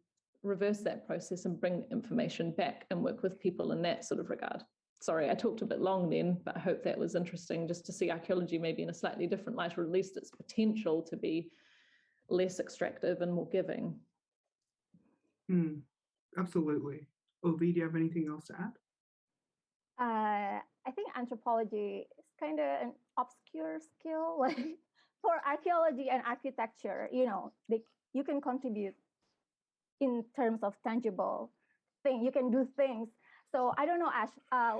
reverse that process and bring information back and work with people in that sort of regard? Sorry, I talked a bit long then, but I hope that was interesting, just to see archaeology maybe in a slightly different light, or at least its potential to be less extractive and more giving. Absolutely. Ovi, do you have anything else to add? I think anthropology is kind of an obscure skill. Like for archaeology and architecture, you can contribute in terms of tangible thing. You can do things. So I don't know, Ash,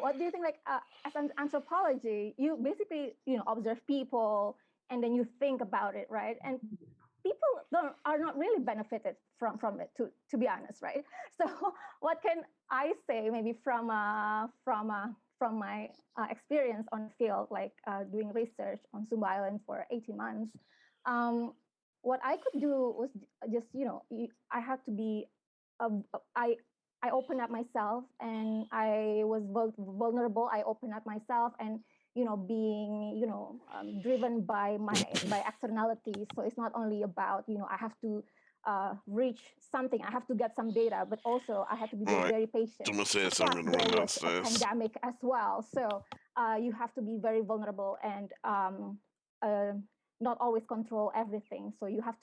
what do you think? Like as an anthropology, you basically observe people and then you think about it, right? And people are not really benefited from it, to be honest, right? So what can I say, maybe from my experience on the field, like doing research on Sumba Island for 18 months, what I could do was just, I had to be, I opened up myself, and I was vulnerable. I opened up myself, and being driven by externalities. So it's not only about I have to reach something, I have to get some data, but also I have to be very patient. Plus, there was a pandemic as well, so you have to be very vulnerable and not always control everything. So you have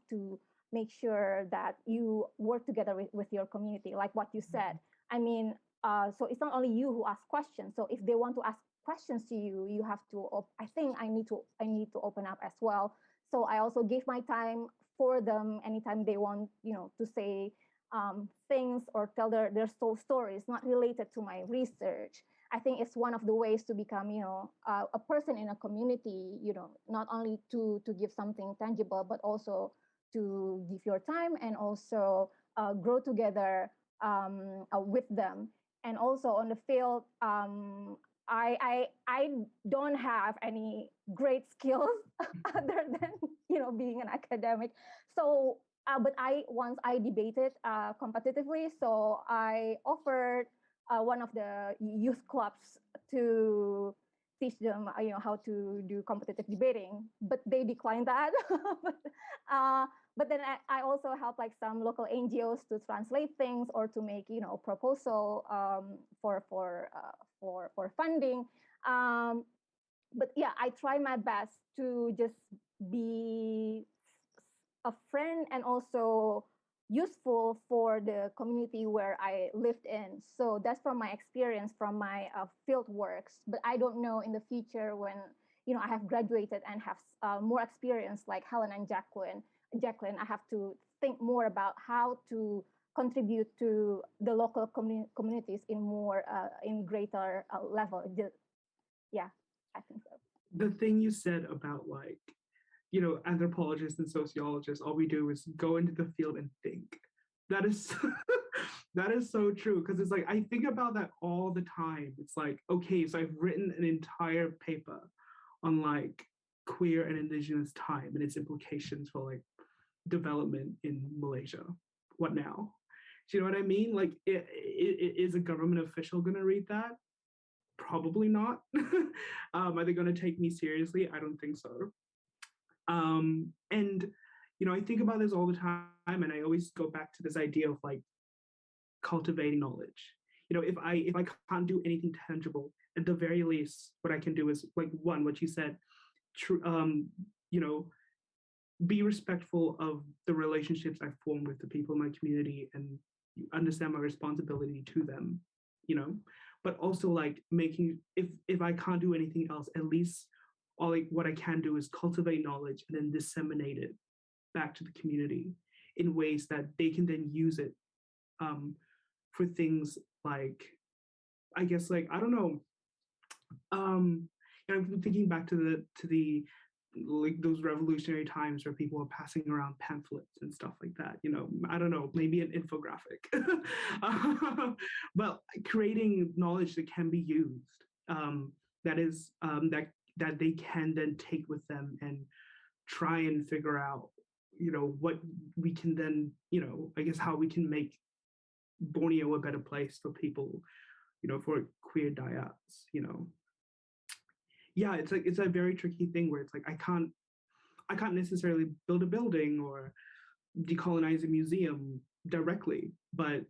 to make sure that you work together with your community, like what you said. I mean, so it's not only you who ask questions. So if they want to ask questions to you, you have to. I think I need to open up as well. So I also give my time for them anytime they want, to say things or tell their stories not related to my research. I think it's one of the ways to become, a person in a community. Not only to give something tangible, but also to give your time and also grow together with them. And also on the field, I don't have any great skills other than being an academic. So, but once I debated competitively, so I offered one of the youth clubs to teach them, how to do competitive debating, but they declined that. But then I also help like some local NGOs to translate things or to make proposal for funding. But yeah, I try my best to just be a friend and also useful for the community where I lived in. So that's from my experience, from my field works. But I don't know in the future when I have graduated and have more experience like Helen and Jacqueline, I have to think more about how to contribute to the local communities in more in greater level. Yeah, I think so. The thing you said about like, anthropologists and sociologists, all we do is go into the field and think. That is that is so true, because it's like I think about that all the time. It's like, okay, so I've written an entire paper on like queer and indigenous time and its implications for like development in Malaysia. What now? Do you know what I mean? Like, is a government official going to read that? Probably not. Are they going to take me seriously? I don't think so. And I think about this all the time, and I always go back to this idea of like cultivating knowledge. If I can't do anything tangible, at the very least, what I can do is like one, what you said, be respectful of the relationships I form with the people in my community and understand my responsibility to them, but also like making, if I can't do anything else, at least all like what I can do is cultivate knowledge and then disseminate it back to the community in ways that they can then use it for things like, I guess, like, I don't know. I'm thinking back to the like those revolutionary times where people were passing around pamphlets and stuff like that. I don't know, maybe an infographic, but creating knowledge that can be used, that they can then take with them and try and figure out, what we can then, I guess how we can make Borneo a better place for people, for queer dyads, Yeah, it's a very tricky thing where it's like I can't necessarily build a building or decolonize a museum directly, but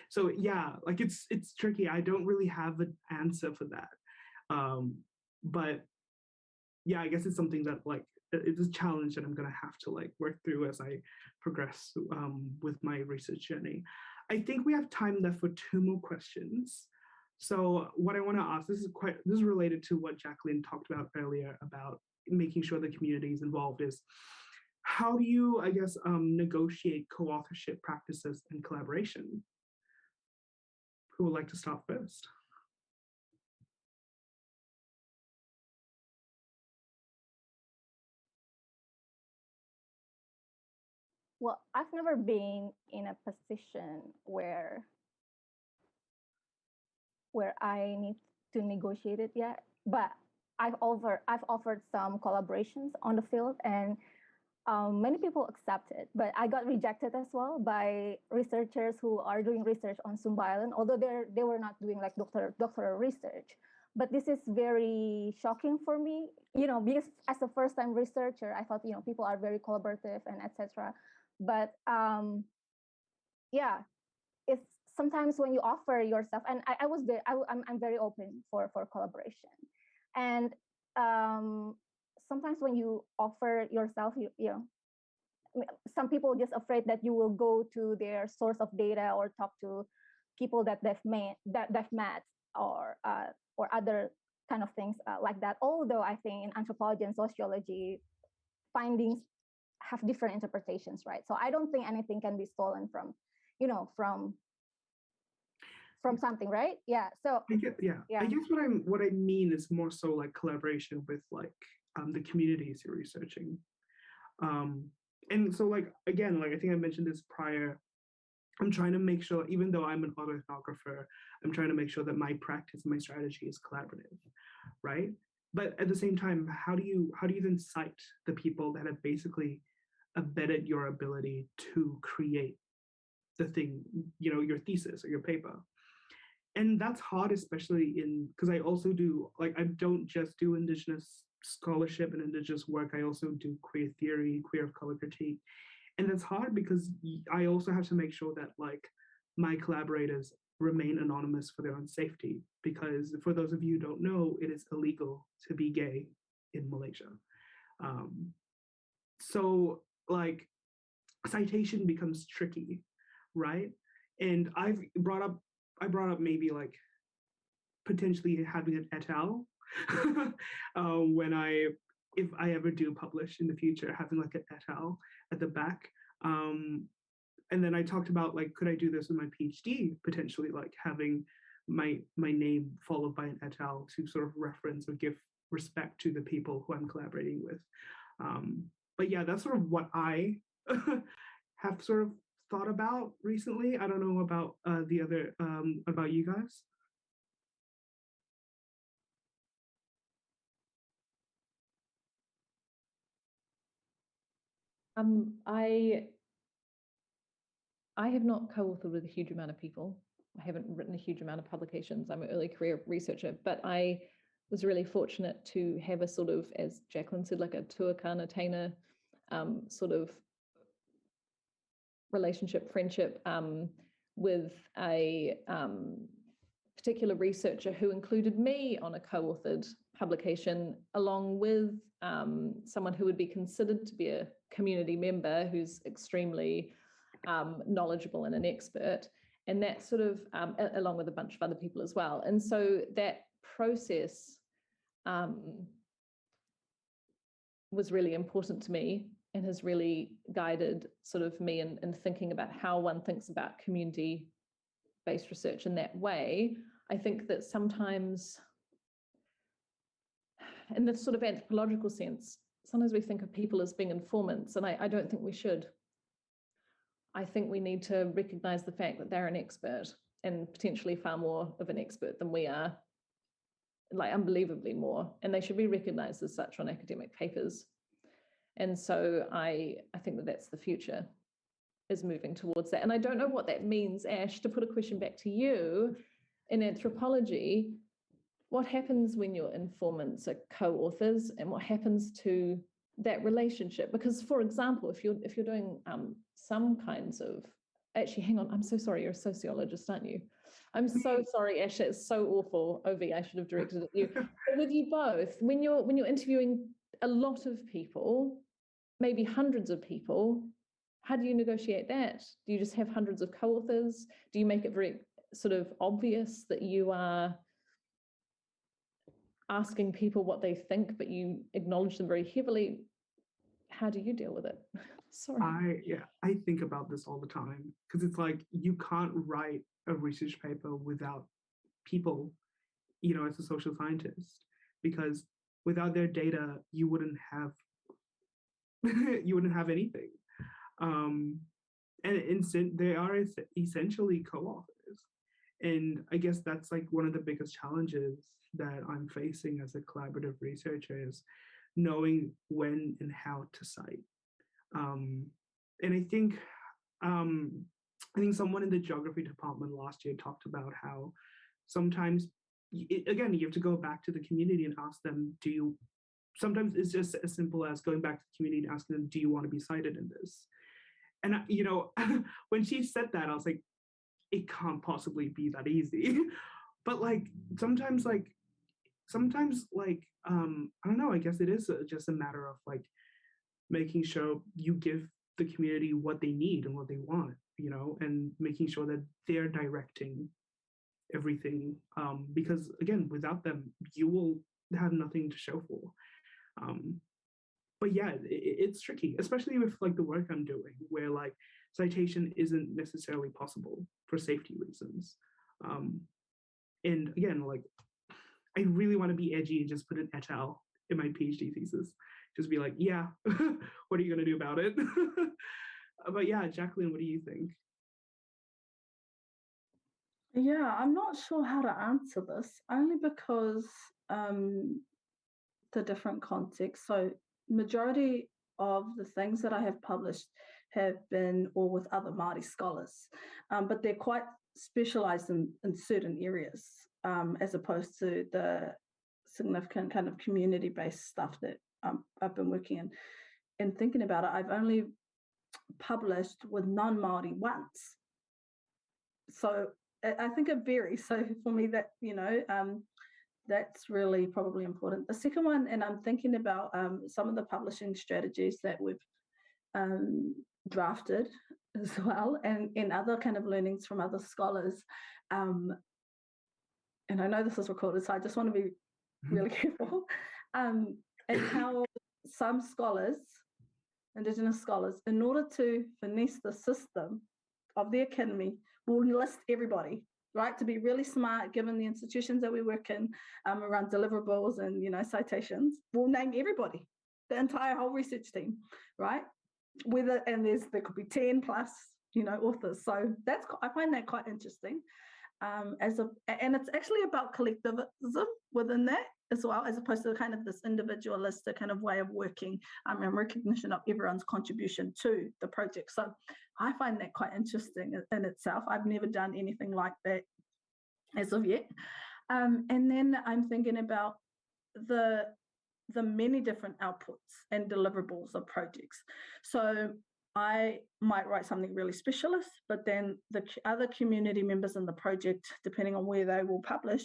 so yeah, like it's tricky. I don't really have an answer for that, but yeah, I guess it's something that like it's a challenge that I'm gonna have to like work through as I progress with my research journey. I think we have time left for 2 more questions. So what I want to ask, this is related to what Jacqueline talked about earlier about making sure the community is involved, is how do you, I guess, negotiate co-authorship practices and collaboration? Who would like to start first? Well, I've never been in a position where I need to negotiate it yet, but I've offered some collaborations on the field, and many people accept it, but I got rejected as well by researchers who are doing research on Sumba Island, although they were not doing like doctoral research. But this is very shocking for me, because as a first-time researcher, I thought, people are very collaborative and etc. But yeah, it's sometimes when you offer yourself, and I'm very open for collaboration, and sometimes when you offer yourself, some people just afraid that you will go to their source of data or talk to people that they've met or other kind of things like that. Although I think in anthropology and sociology, findings have different interpretations, right? So I don't think anything can be stolen from something, right? Yeah. So I guess what I mean is more so like collaboration with like the communities you're researching. And so like again, like I think I mentioned this prior, I'm trying to make sure, even though I'm an autoethnographer, I'm trying to make sure that my practice and my strategy is collaborative, right? But at the same time, how do you then cite the people that have basically embedded your ability to create the thing, your thesis or your paper? And that's hard, especially because I also do, like, I don't just do Indigenous scholarship and Indigenous work, I also do queer theory, queer of color critique. And that's hard because I also have to make sure that, like, my collaborators remain anonymous for their own safety, because for those of you who don't know, it is illegal to be gay in Malaysia. So, like, citation becomes tricky, right? And I brought up maybe, like, potentially having an et al. If I ever do publish in the future, having like an et al. At the back. And then I talked about, like, could I do this with my PhD, potentially, like having my name followed by an et al. To sort of reference or give respect to the people who I'm collaborating with. But yeah, that's sort of what I have sort of thought about recently. I don't know about the other, about you guys. I have not co-authored with a huge amount of people. I haven't written a huge amount of publications. I'm an early career researcher, but I was really fortunate to have a sort of, as Jacqueline said, like a tuakana taina sort of relationship, friendship with a particular researcher who included me on a co-authored publication, along with someone who would be considered to be a community member who's extremely knowledgeable and an expert, and that sort of along with a bunch of other people as well. And so that process was really important to me and has really guided sort of me in thinking about how one thinks about community-based research in that way. I think that sometimes, in this sort of anthropological sense, sometimes we think of people as being informants, and I don't think we should. I think we need to recognize the fact that they're an expert, and potentially far more of an expert than we are, like unbelievably more, and they should be recognized as such on academic papers. And so I think that that's the future, is moving towards that. And I don't know what that means, Ash, to put a question back to you. In anthropology, what happens when your informants are co-authors, and what happens to that relationship? Because, for example, if you're doing some kinds of, actually, hang on, I'm so sorry, you're a sociologist, aren't you? I'm so sorry, Ash, it's so awful. Ovi, I should have directed it at you. But with you both, when you're interviewing a lot of people, maybe hundreds of people, how do you negotiate that? Do you just have hundreds of co-authors? Do you make it very sort of obvious that you are asking people what they think, but you acknowledge them very heavily? How do you deal with it? Sorry. I think about this all the time, because it's like, you can't write a research paper without people, as a social scientist, because without their data, you wouldn't have anything. And they are essentially co-authors. And I guess that's like one of the biggest challenges that I'm facing as a collaborative researcher, is knowing when and how to cite. And I think someone in the geography department last year talked about how sometimes, again, you have to go back to the community and ask them, sometimes it's just as simple as going back to the community and asking them, do you want to be cited in this? And, when she said that, I was like, it can't possibly be that easy. But like, sometimes, I don't know, I guess it is just a matter of like making sure you give the community what they need and what they want, and making sure that they're directing everything. Because again, without them, you will have nothing to show for. But yeah, it's tricky, especially with like the work I'm doing, where like citation isn't necessarily possible for safety reasons. And again, like, I really want to be edgy and just put an et al. In my PhD thesis. Just be like, yeah, what are you going to do about it? But yeah, Jacqueline, what do you think? Yeah, I'm not sure how to answer this, only because the different contexts. So majority of the things that I have published have been all with other Māori scholars, but they're quite specialised in certain areas, as opposed to the significant kind of community-based stuff that I've been working in. And thinking about it, I've only published with non-Māori once. So I think it varies. So for me, that, that's really probably important. The second one, and I'm thinking about some of the publishing strategies that we've drafted as well, and other kind of learnings from other scholars. And I know this is recorded, so I just want to be really careful. And how some scholars, Indigenous scholars, in order to finesse the system of the academy, will list everybody, right? To be really smart, given the institutions that we work in, around deliverables and, citations, we'll name everybody, the entire whole research team, right? There could be 10 plus, authors. So I find that quite interesting. And it's actually about collectivism within that as well, as opposed to kind of this individualistic kind of way of working, and recognition of everyone's contribution to the project. So I find that quite interesting in itself. I've never done anything like that as of yet. And then I'm thinking about the many different outputs and deliverables of projects. So I might write something really specialist, but then the other community members in the project, depending on where they will publish,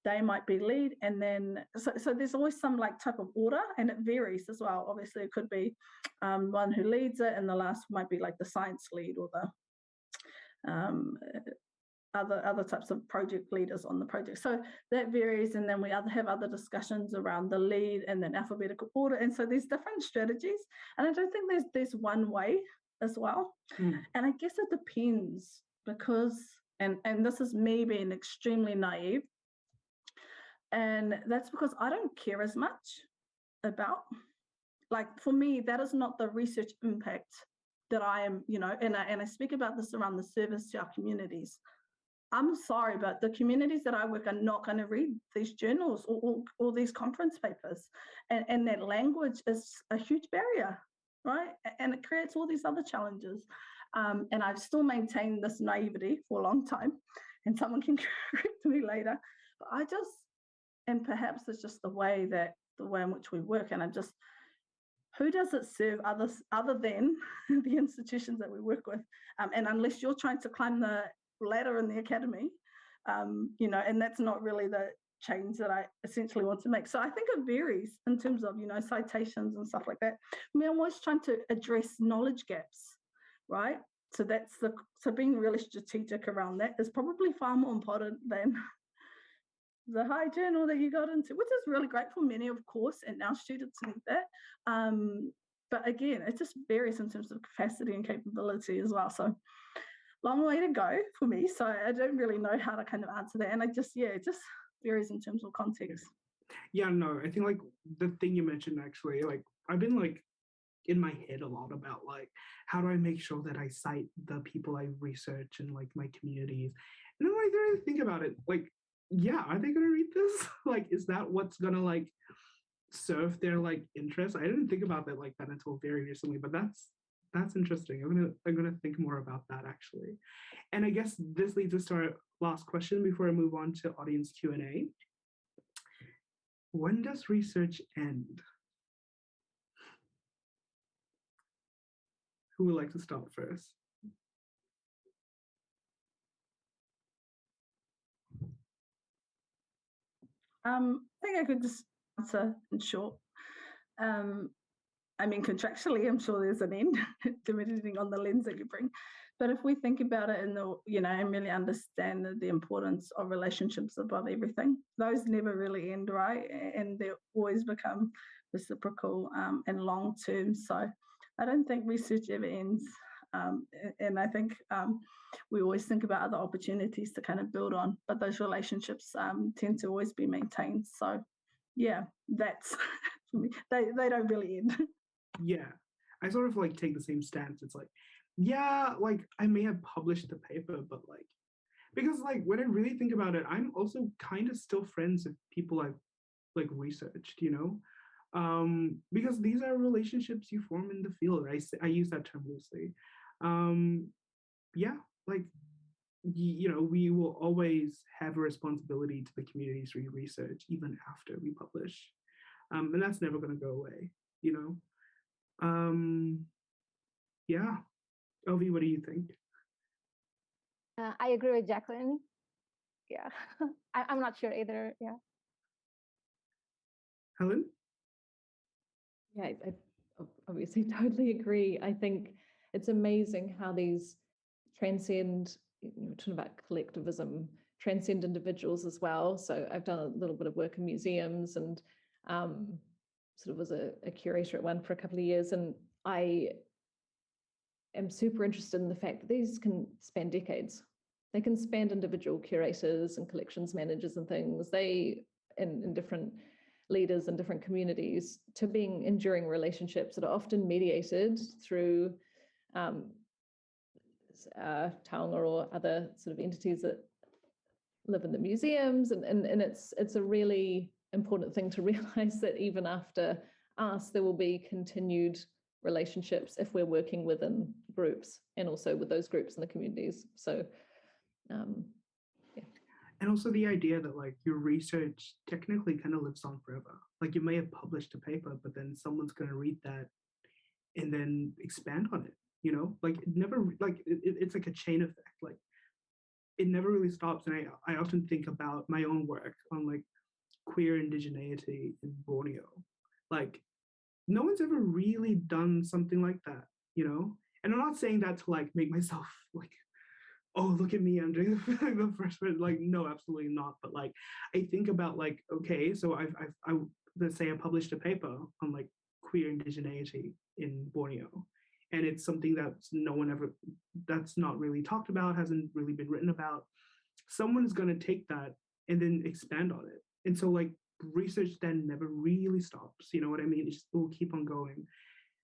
they might be lead. And then, so there's always some like type of order, and it varies as well. Obviously, it could be one who leads it, and the last might be like the science lead or the other types of project leaders on the project. So that varies, and then we have other discussions around the lead and then alphabetical order. And so there's different strategies, and I don't think there's one way as well. And I guess it depends, because and this is me being extremely naive, and that's because I don't care as much about, like, for me, that is not the research impact that I am, and I speak about this around the service to our communities. I'm sorry, but the communities that I work are not going to read these journals or these conference papers. And that language is a huge barrier, right? And it creates all these other challenges. And I've still maintained this naivety for a long time, and someone can correct me later. But and perhaps it's just the way in which we work. And who does it serve other than the institutions that we work with? And unless you're trying to climb the ladder in the academy, and that's not really the change that I essentially want to make. So I think it varies in terms of, citations and stuff like that. I mean, I'm always trying to address knowledge gaps, right? So so being really strategic around that is probably far more important than the high journal that you got into, which is really great for many, of course, and our students need that. But again, it just varies in terms of capacity and capability as well. So long way to go for me. So I don't really know how to kind of answer that. And it just varies in terms of context. Yeah, no, I think like the thing you mentioned, actually, like I've been like in my head a lot about like, how do I make sure that I cite the people I research and like my communities? And then when I really think about it, like, yeah, are they gonna read this? Like, is that what's gonna like serve their like interest? I didn't think about that like that until very recently, but that's interesting. I'm gonna think more about that, actually. And I guess this leads us to our last question before I move on to audience Q&A. When does research end? Who would like to start first? I think I could just answer in short. I mean, contractually, I'm sure there's an end, depending on the lens that you bring. But if we think about it and really understand the importance of relationships above everything, those never really end, right? And they always become reciprocal and long-term. So I don't think research ever ends. And I think we always think about other opportunities to kind of build on, but those relationships tend to always be maintained. So yeah, that's for me. They don't really end. Yeah, I sort of like take the same stance. It's like, yeah, like I may have published the paper, but like because like when I really think about it, I'm also kind of still friends with people I've like researched, you know, because these are relationships you form in the field. I use that term loosely. Yeah, like you know, we will always have a responsibility to the communities we research even after we publish, and that's never going to go away, you know. Yeah, Ovi, what do you think? I agree with Jacqueline. Yeah, I'm not sure either. Yeah. Helen? Yeah, I obviously totally agree. I think it's amazing how these transcend, you know, talking about collectivism, transcend individuals as well. So I've done a little bit of work in museums and sort of was a curator at one for a couple of years. And I am super interested in the fact that these can span decades. They can span individual curators and collections managers and things. They, in different leaders in different communities, to being enduring relationships that are often mediated through taonga or other sort of entities that live in the museums. And it's a really important thing to realize that even after us, there will be continued relationships if we're working within groups and also with those groups in the communities. So yeah. And also the idea that like your research technically kind of lives on forever. Like you may have published a paper, but then someone's going to read that and then expand on it, you know, like it never, like it's like a chain effect. Like it never really stops. And I often think about my own work on like queer indigeneity in Borneo. Like no one's ever really done something like that, you know? And I'm not saying that to like make myself like, oh, look at me, I'm doing the first one. Like, no, absolutely not. But like, I think about like, okay, so I let's say I published a paper on like queer indigeneity in Borneo, and it's something that's that's not really talked about, hasn't really been written about. Someone is going to take that and then expand on it, and so like research then never really stops. You know what I mean? It will keep on going,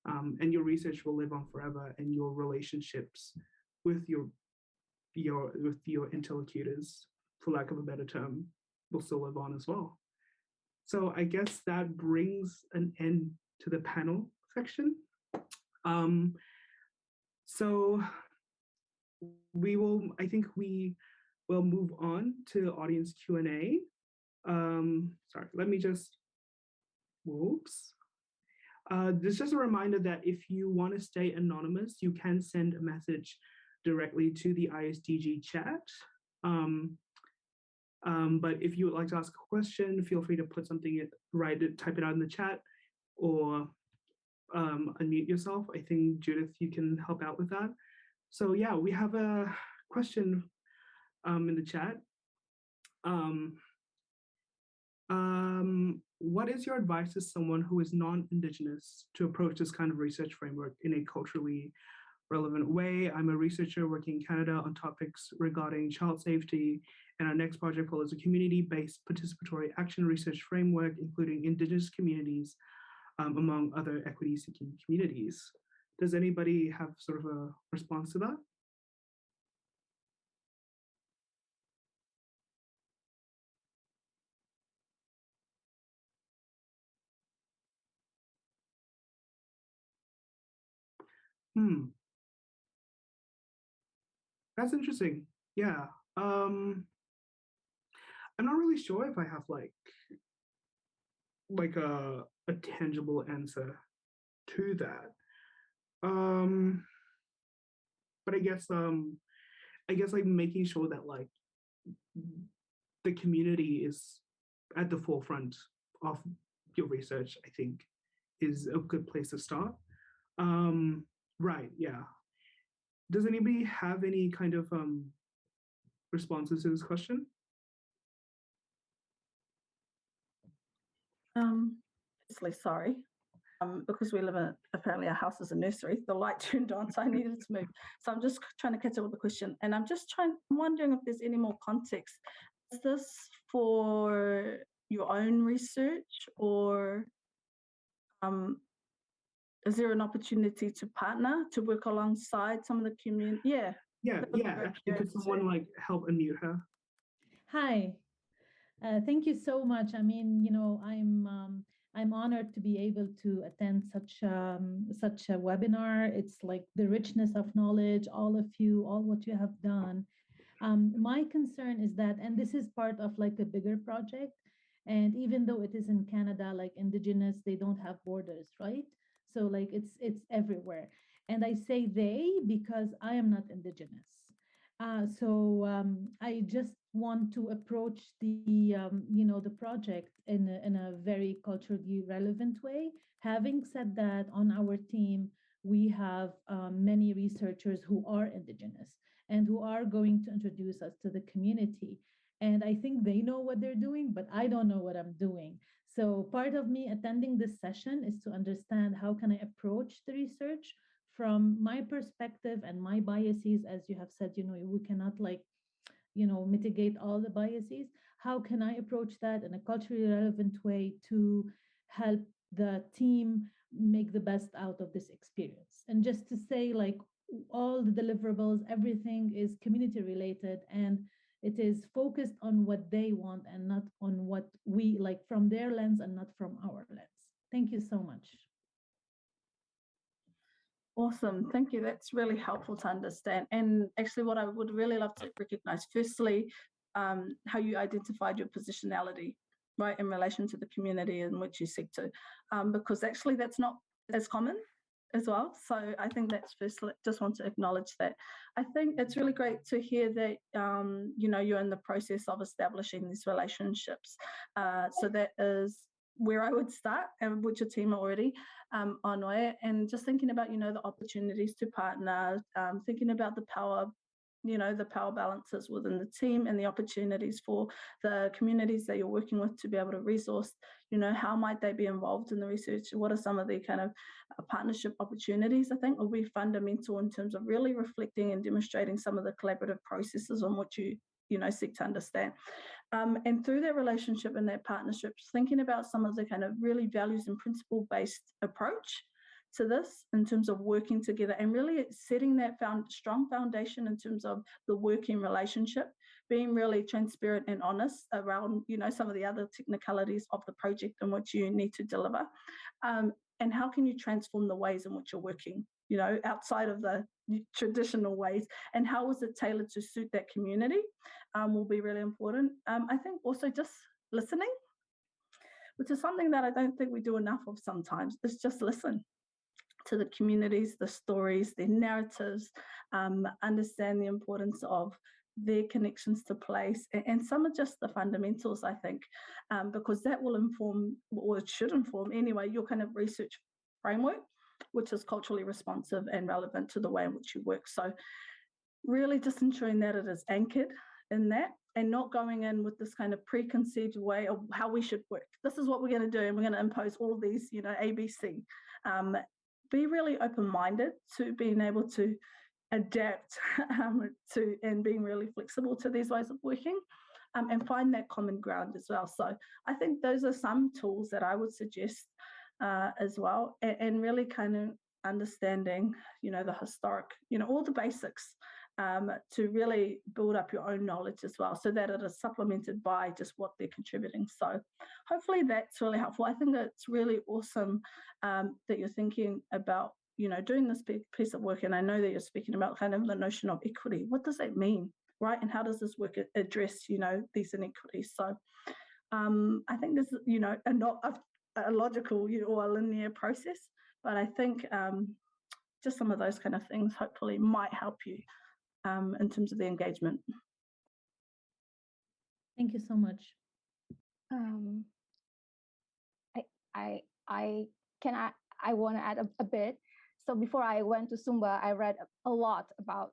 and your research will live on forever, and your relationships with your interlocutors, for lack of a better term, will still live on as well. So I guess that brings an end to the panel section. So I think we will move on to audience Q&A. Sorry, let me just, whoops. There's just a reminder that if you want to stay anonymous, you can send a message directly to the ISDG chat. But if you would like to ask a question, feel free to put something type it out in the chat, or unmute yourself. I think Judith, you can help out with that. So yeah, we have a question in the chat. What is your advice to someone who is non-Indigenous to approach this kind of research framework in a culturally relevant way? I'm a researcher working in Canada on topics regarding child safety, and our next project follows a community-based participatory action research framework, including Indigenous communities, among other equity-seeking communities. Does anybody have sort of a response to that? That's interesting. Yeah. I'm not really sure if I have like a tangible answer to that. But I guess like making sure that like the community is at the forefront of your research, I think, is a good place to start. Right, yeah. Does anybody have any kind of responses to this question? Sorry. Because we live in, apparently our house is a nursery, the light turned on, so I needed to move. So I'm just trying to catch up with the question. And I'm wondering if there's any more context. Is this for your own research, or is there an opportunity to partner, to work alongside some of the community? Yeah. Yeah, actually, could someone like help unmute her? Hi, thank you so much. I mean, I'm honored to be able to attend such a webinar. It's like the richness of knowledge, all of you, all what you have done. My concern is that, and this is part of like a bigger project, and even though it is in Canada, like Indigenous, they don't have borders, right? So like it's everywhere. And I say they because I am not Indigenous. So I just want to approach the project in a very culturally relevant way. Having said that, on our team, we have many researchers who are Indigenous and who are going to introduce us to the community. And I think they know what they're doing, but I don't know what I'm doing. So part of me attending this session is to understand how can I approach the research from my perspective and my biases. As you have said, we cannot mitigate all the biases. How can I approach that in a culturally relevant way to help the team make the best out of this experience? And just to say, like, all the deliverables, everything is community related, and it is focused on what they want and not on what we like from their lens and not from our lens. Thank you so much. Awesome, thank you. That's really helpful to understand. And actually what I would really love to recognize, firstly, how you identified your positionality, right, in relation to the community in which you seek to, because actually that's not as common as well. So I think that's firstly, just want to acknowledge that. I think it's really great to hear that, you're in the process of establishing these relationships. So that is where I would start, and with your team already on it, and just thinking about, the opportunities to partner, thinking about the power, the power balances within the team and the opportunities for the communities that you're working with to be able to resource, how might they be involved in the research? What are some of the kind of partnership opportunities, I think, will be fundamental in terms of really reflecting and demonstrating some of the collaborative processes on which you seek to understand. And through that relationship and that partnership, thinking about some of the kind of really values and principle-based approach to this in terms of working together and really setting that strong foundation in terms of the working relationship, being really transparent and honest around, some of the other technicalities of the project in which you need to deliver. And how can you transform the ways in which you're working, outside of the traditional ways, and how is it tailored to suit that community will be really important. I think also just listening, which is something that I don't think we do enough of sometimes, is just listen to the communities, the stories, their narratives, understand the importance of their connections to place, and some are just the fundamentals, I think, because that will inform, or it should inform anyway, your kind of research framework, which is culturally responsive and relevant to the way in which you work. So really just ensuring that it is anchored in that, and not going in with this kind of preconceived way of how we should work. This is what we're going to do, and we're going to impose all these, ABC. Be really open-minded to being able to adapt to, and being really flexible to these ways of working, and find that common ground as well. So I think those are some tools that I would suggest as well, and really kind of understanding, the historic, all the basics, to really build up your own knowledge as well, so that it is supplemented by just what they're contributing. So hopefully that's really helpful. I think it's really awesome that you're thinking about, doing this piece of work. And I know that you're speaking about kind of the notion of equity. What does that mean, right? And how does this work address, these inequities? So I think this is, not a logical or a linear process, but I think just some of those kind of things hopefully might help you in terms of the engagement. Thank you so much. I want to add a bit. So before I went to Sumba, I read a lot about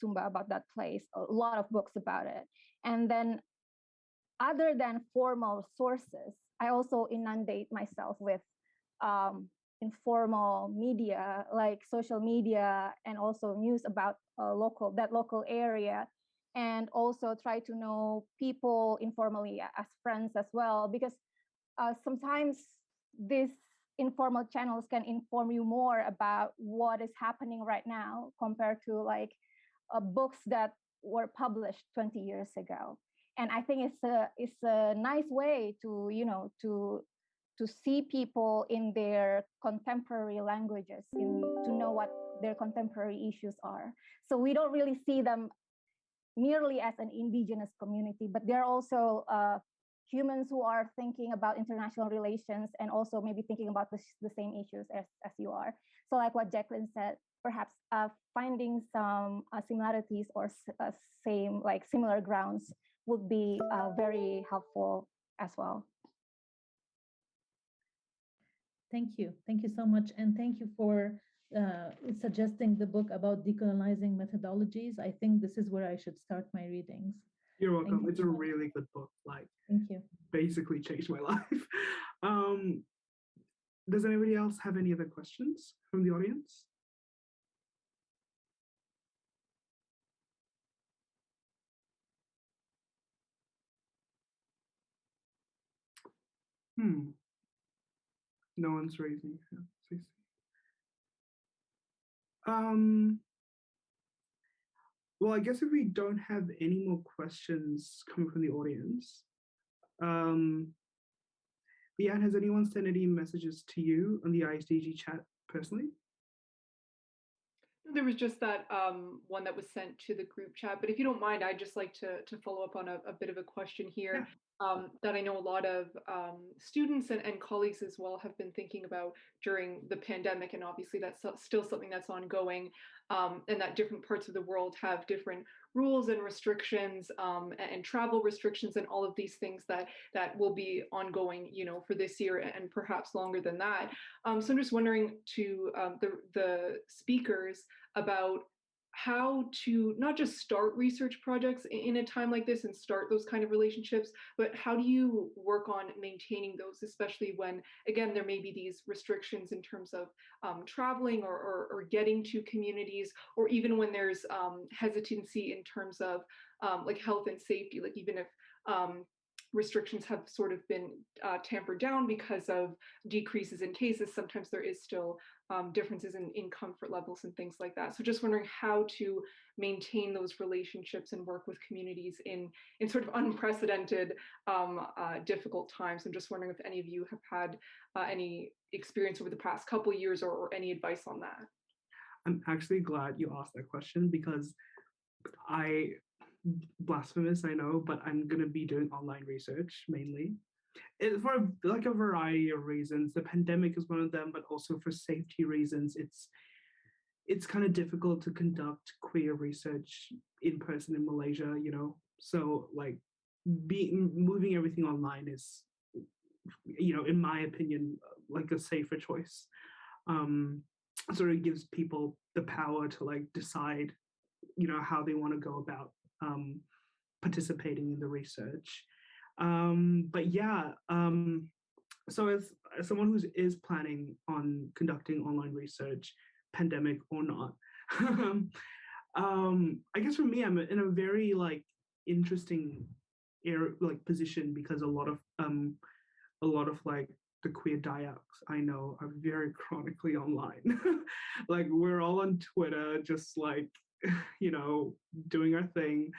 Sumba, about that place, a lot of books about it. And then other than formal sources, I also inundate myself with informal media, like social media, and also news about that local area, and also try to know people informally as friends as well, because sometimes these informal channels can inform you more about what is happening right now compared to like books that were published 20 years ago. And I think it's a nice way to, to see people in their contemporary languages, to know what their contemporary issues are. So we don't really see them merely as an indigenous community, but they're also humans who are thinking about international relations and also maybe thinking about the same issues as you are. So like what Jacqueline said, perhaps finding some similarities or similar grounds would be very helpful as well. Thank you. Thank you so much. And thank you for suggesting the book about decolonizing methodologies. I think this is where I should start my readings. You're welcome. It's a really good book. Like, thank you. Basically changed my life. Does anybody else have any other questions from the audience? No one's raising hands. Well, I guess if we don't have any more questions coming from the audience, Leanne, has anyone sent any messages to you on the ISDG chat personally? There was just that one that was sent to the group chat, but if you don't mind, I'd just like to follow up on a bit of a question here. Yeah. That I know a lot of students and colleagues as well have been thinking about during the pandemic, and obviously that's still something that's ongoing, and that different parts of the world have different rules and restrictions and travel restrictions and all of these things that will be ongoing, for this year and perhaps longer than that. So I'm just wondering to the speakers about how to not just start research projects in a time like this and start those kind of relationships, but how do you work on maintaining those, especially when, again, there may be these restrictions in terms of traveling or getting to communities, or even when there's hesitancy in terms of like health and safety, like even if restrictions have sort of been tampered down because of decreases in cases, sometimes there is still differences in comfort levels and things like that. So just wondering how to maintain those relationships and work with communities in sort of unprecedented, difficult times. I'm just wondering if any of you have had any experience over the past couple of years or any advice on that. I'm actually glad you asked that question, because blasphemous, I know, but I'm going to be doing online research mainly. It's for like a variety of reasons. The pandemic is one of them, but also for safety reasons. It's kind of difficult to conduct queer research in person in Malaysia, so like moving everything online is, in my opinion, like a safer choice. So it gives people the power to like decide, how they want to go about participating in the research. But yeah, so as someone who is planning on conducting online research, pandemic or not, I guess for me, I'm in a very like interesting position, because a lot of like the queer dayaks I know are very chronically online. Like we're all on Twitter, just like, doing our thing.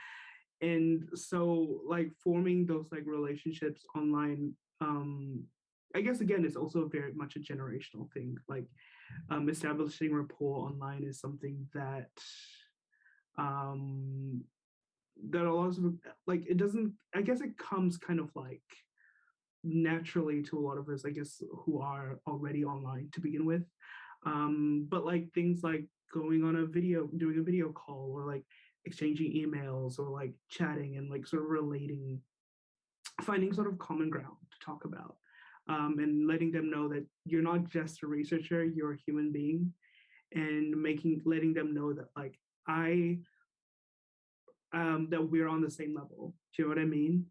And so like forming those like relationships online, I guess again, it's also very much a generational thing. Like establishing rapport online is something that that a lot of like, it doesn't, I guess it comes kind of like naturally to a lot of us, I guess, who are already online to begin with. But like things like doing a video call, or like exchanging emails, or like chatting and like sort of relating, finding sort of common ground to talk about, and letting them know that you're not just a researcher, you're a human being, and letting them know that like that we're on the same level. Do you know what I mean?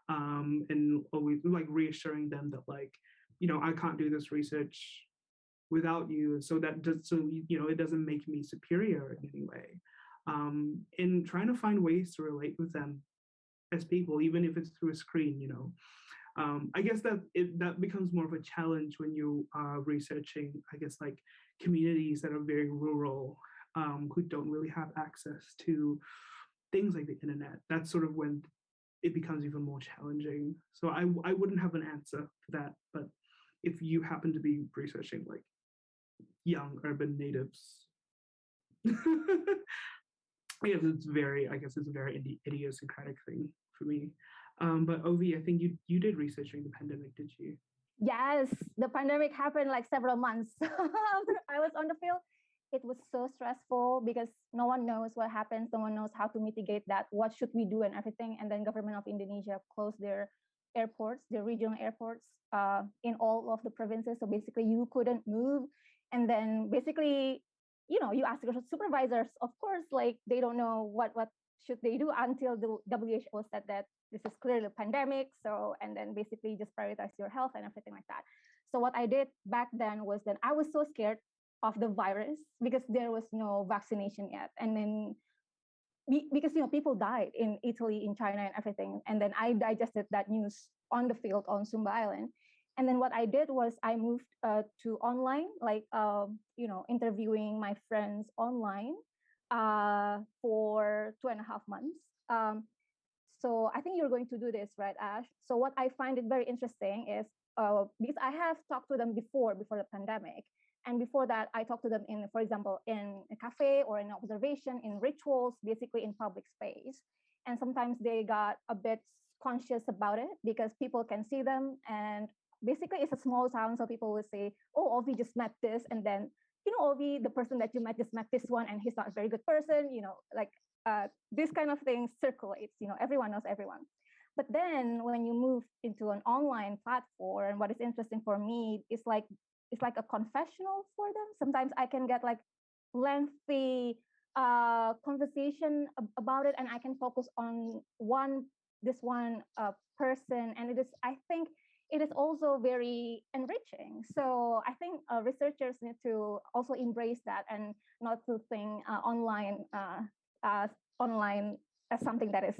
And always like reassuring them that like, I can't do this research without you, so that it doesn't make me superior in any way. And trying to find ways to relate with them as people, even if it's through a screen. I guess that becomes more of a challenge when you are researching, I guess, like communities that are very rural, who don't really have access to things like the internet. That's sort of when it becomes even more challenging. So I wouldn't have an answer for that, but if you happen to be researching like young urban natives, I guess it's a very idiosyncratic thing for me. But Ovi, I think you did research during the pandemic, did you? Yes, the pandemic happened like several months after I was on the field. It was so stressful because no one knows what happens, no one knows how to mitigate that, what should we do and everything. And then government of Indonesia closed their airports, their regional airports in all of the provinces. So basically you couldn't move. And then basically, you ask your supervisors, of course, like they don't know what should they do until the WHO said that this is clearly a pandemic. So, and then basically just prioritize your health and everything like that. So what I did back then was that I was so scared of the virus because there was no vaccination yet. And then because people died in Italy, in China and everything. And then I digested that news on the field on Sumba Island. And then what I did was I moved to online, like, interviewing my friends online for 2.5 months. So I think you're going to do this, right, Ash? So what I find it very interesting is because I have talked to them before the pandemic. And before that, I talked to them for example, in a cafe or in observation, in rituals, basically in public space. And sometimes they got a bit conscious about it because people can see them. And basically it's a small town. So people will say, oh, Ovi just met this. And then, Ovi, the person that you met just met this one and he's not a very good person, like this kind of thing circulates, everyone knows everyone. But then when you move into an online platform, what is interesting for me is like, it's like a confessional for them. Sometimes I can get like lengthy conversation about it, and I can focus on this one person, and I think it is also very enriching. So I think researchers need to also embrace that and not to think online as something that is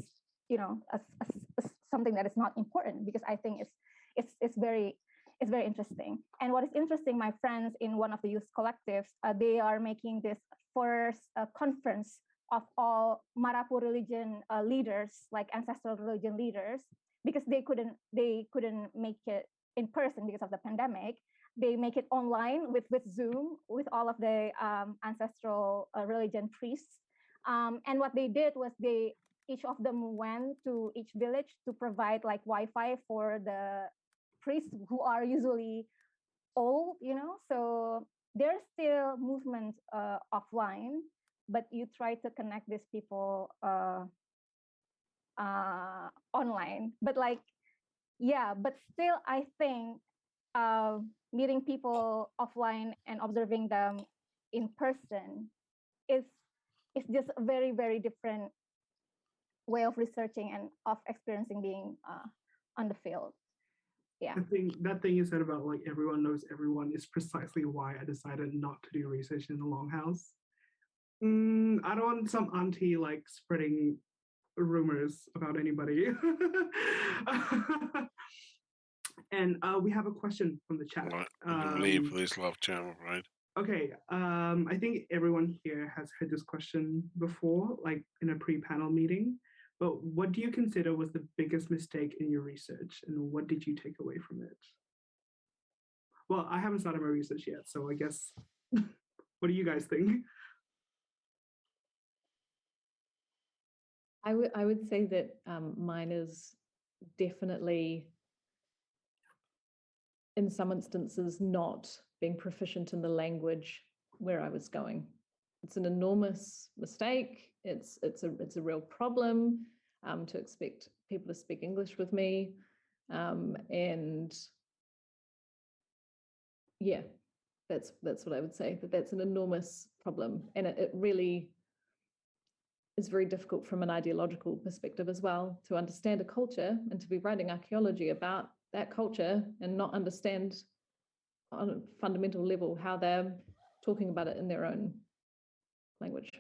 as something that is not important, because I think it's very interesting. And what is interesting, my friends in one of the youth collectives, they are making this first conference of all Marapu religion leaders, like ancestral religion leaders, because they couldn't make it in person because of the pandemic. They make it online with Zoom with all of the ancestral religion priests. And what they did was each of them went to each village to provide like Wi-Fi for the priests who are usually old, so there's still movement offline, but you try to connect these people online. But but still I think meeting people offline and observing them in person is just a very, very different way of researching and of experiencing being on the field. Yeah. That thing you said about like everyone knows everyone is precisely why I decided not to do research in the Longhouse. I don't want some auntie like spreading rumors about anybody. And we have a question from the chat. Leave this love channel, right? Okay, I think everyone here has heard this question before, like in a pre-panel meeting. But what do you consider was the biggest mistake in your research, and what did you take away from it? Well, I haven't started my research yet, so I guess, what do you guys think? I would say that mine is definitely, in some instances, not being proficient in the language where I was going. It's an enormous mistake. It's a real problem to expect people to speak English with me, and yeah, that's what I would say. That's an enormous problem, and it really is very difficult from an ideological perspective as well to understand a culture and to be writing archaeology about that culture and not understand on a fundamental level how they're talking about it in their own language.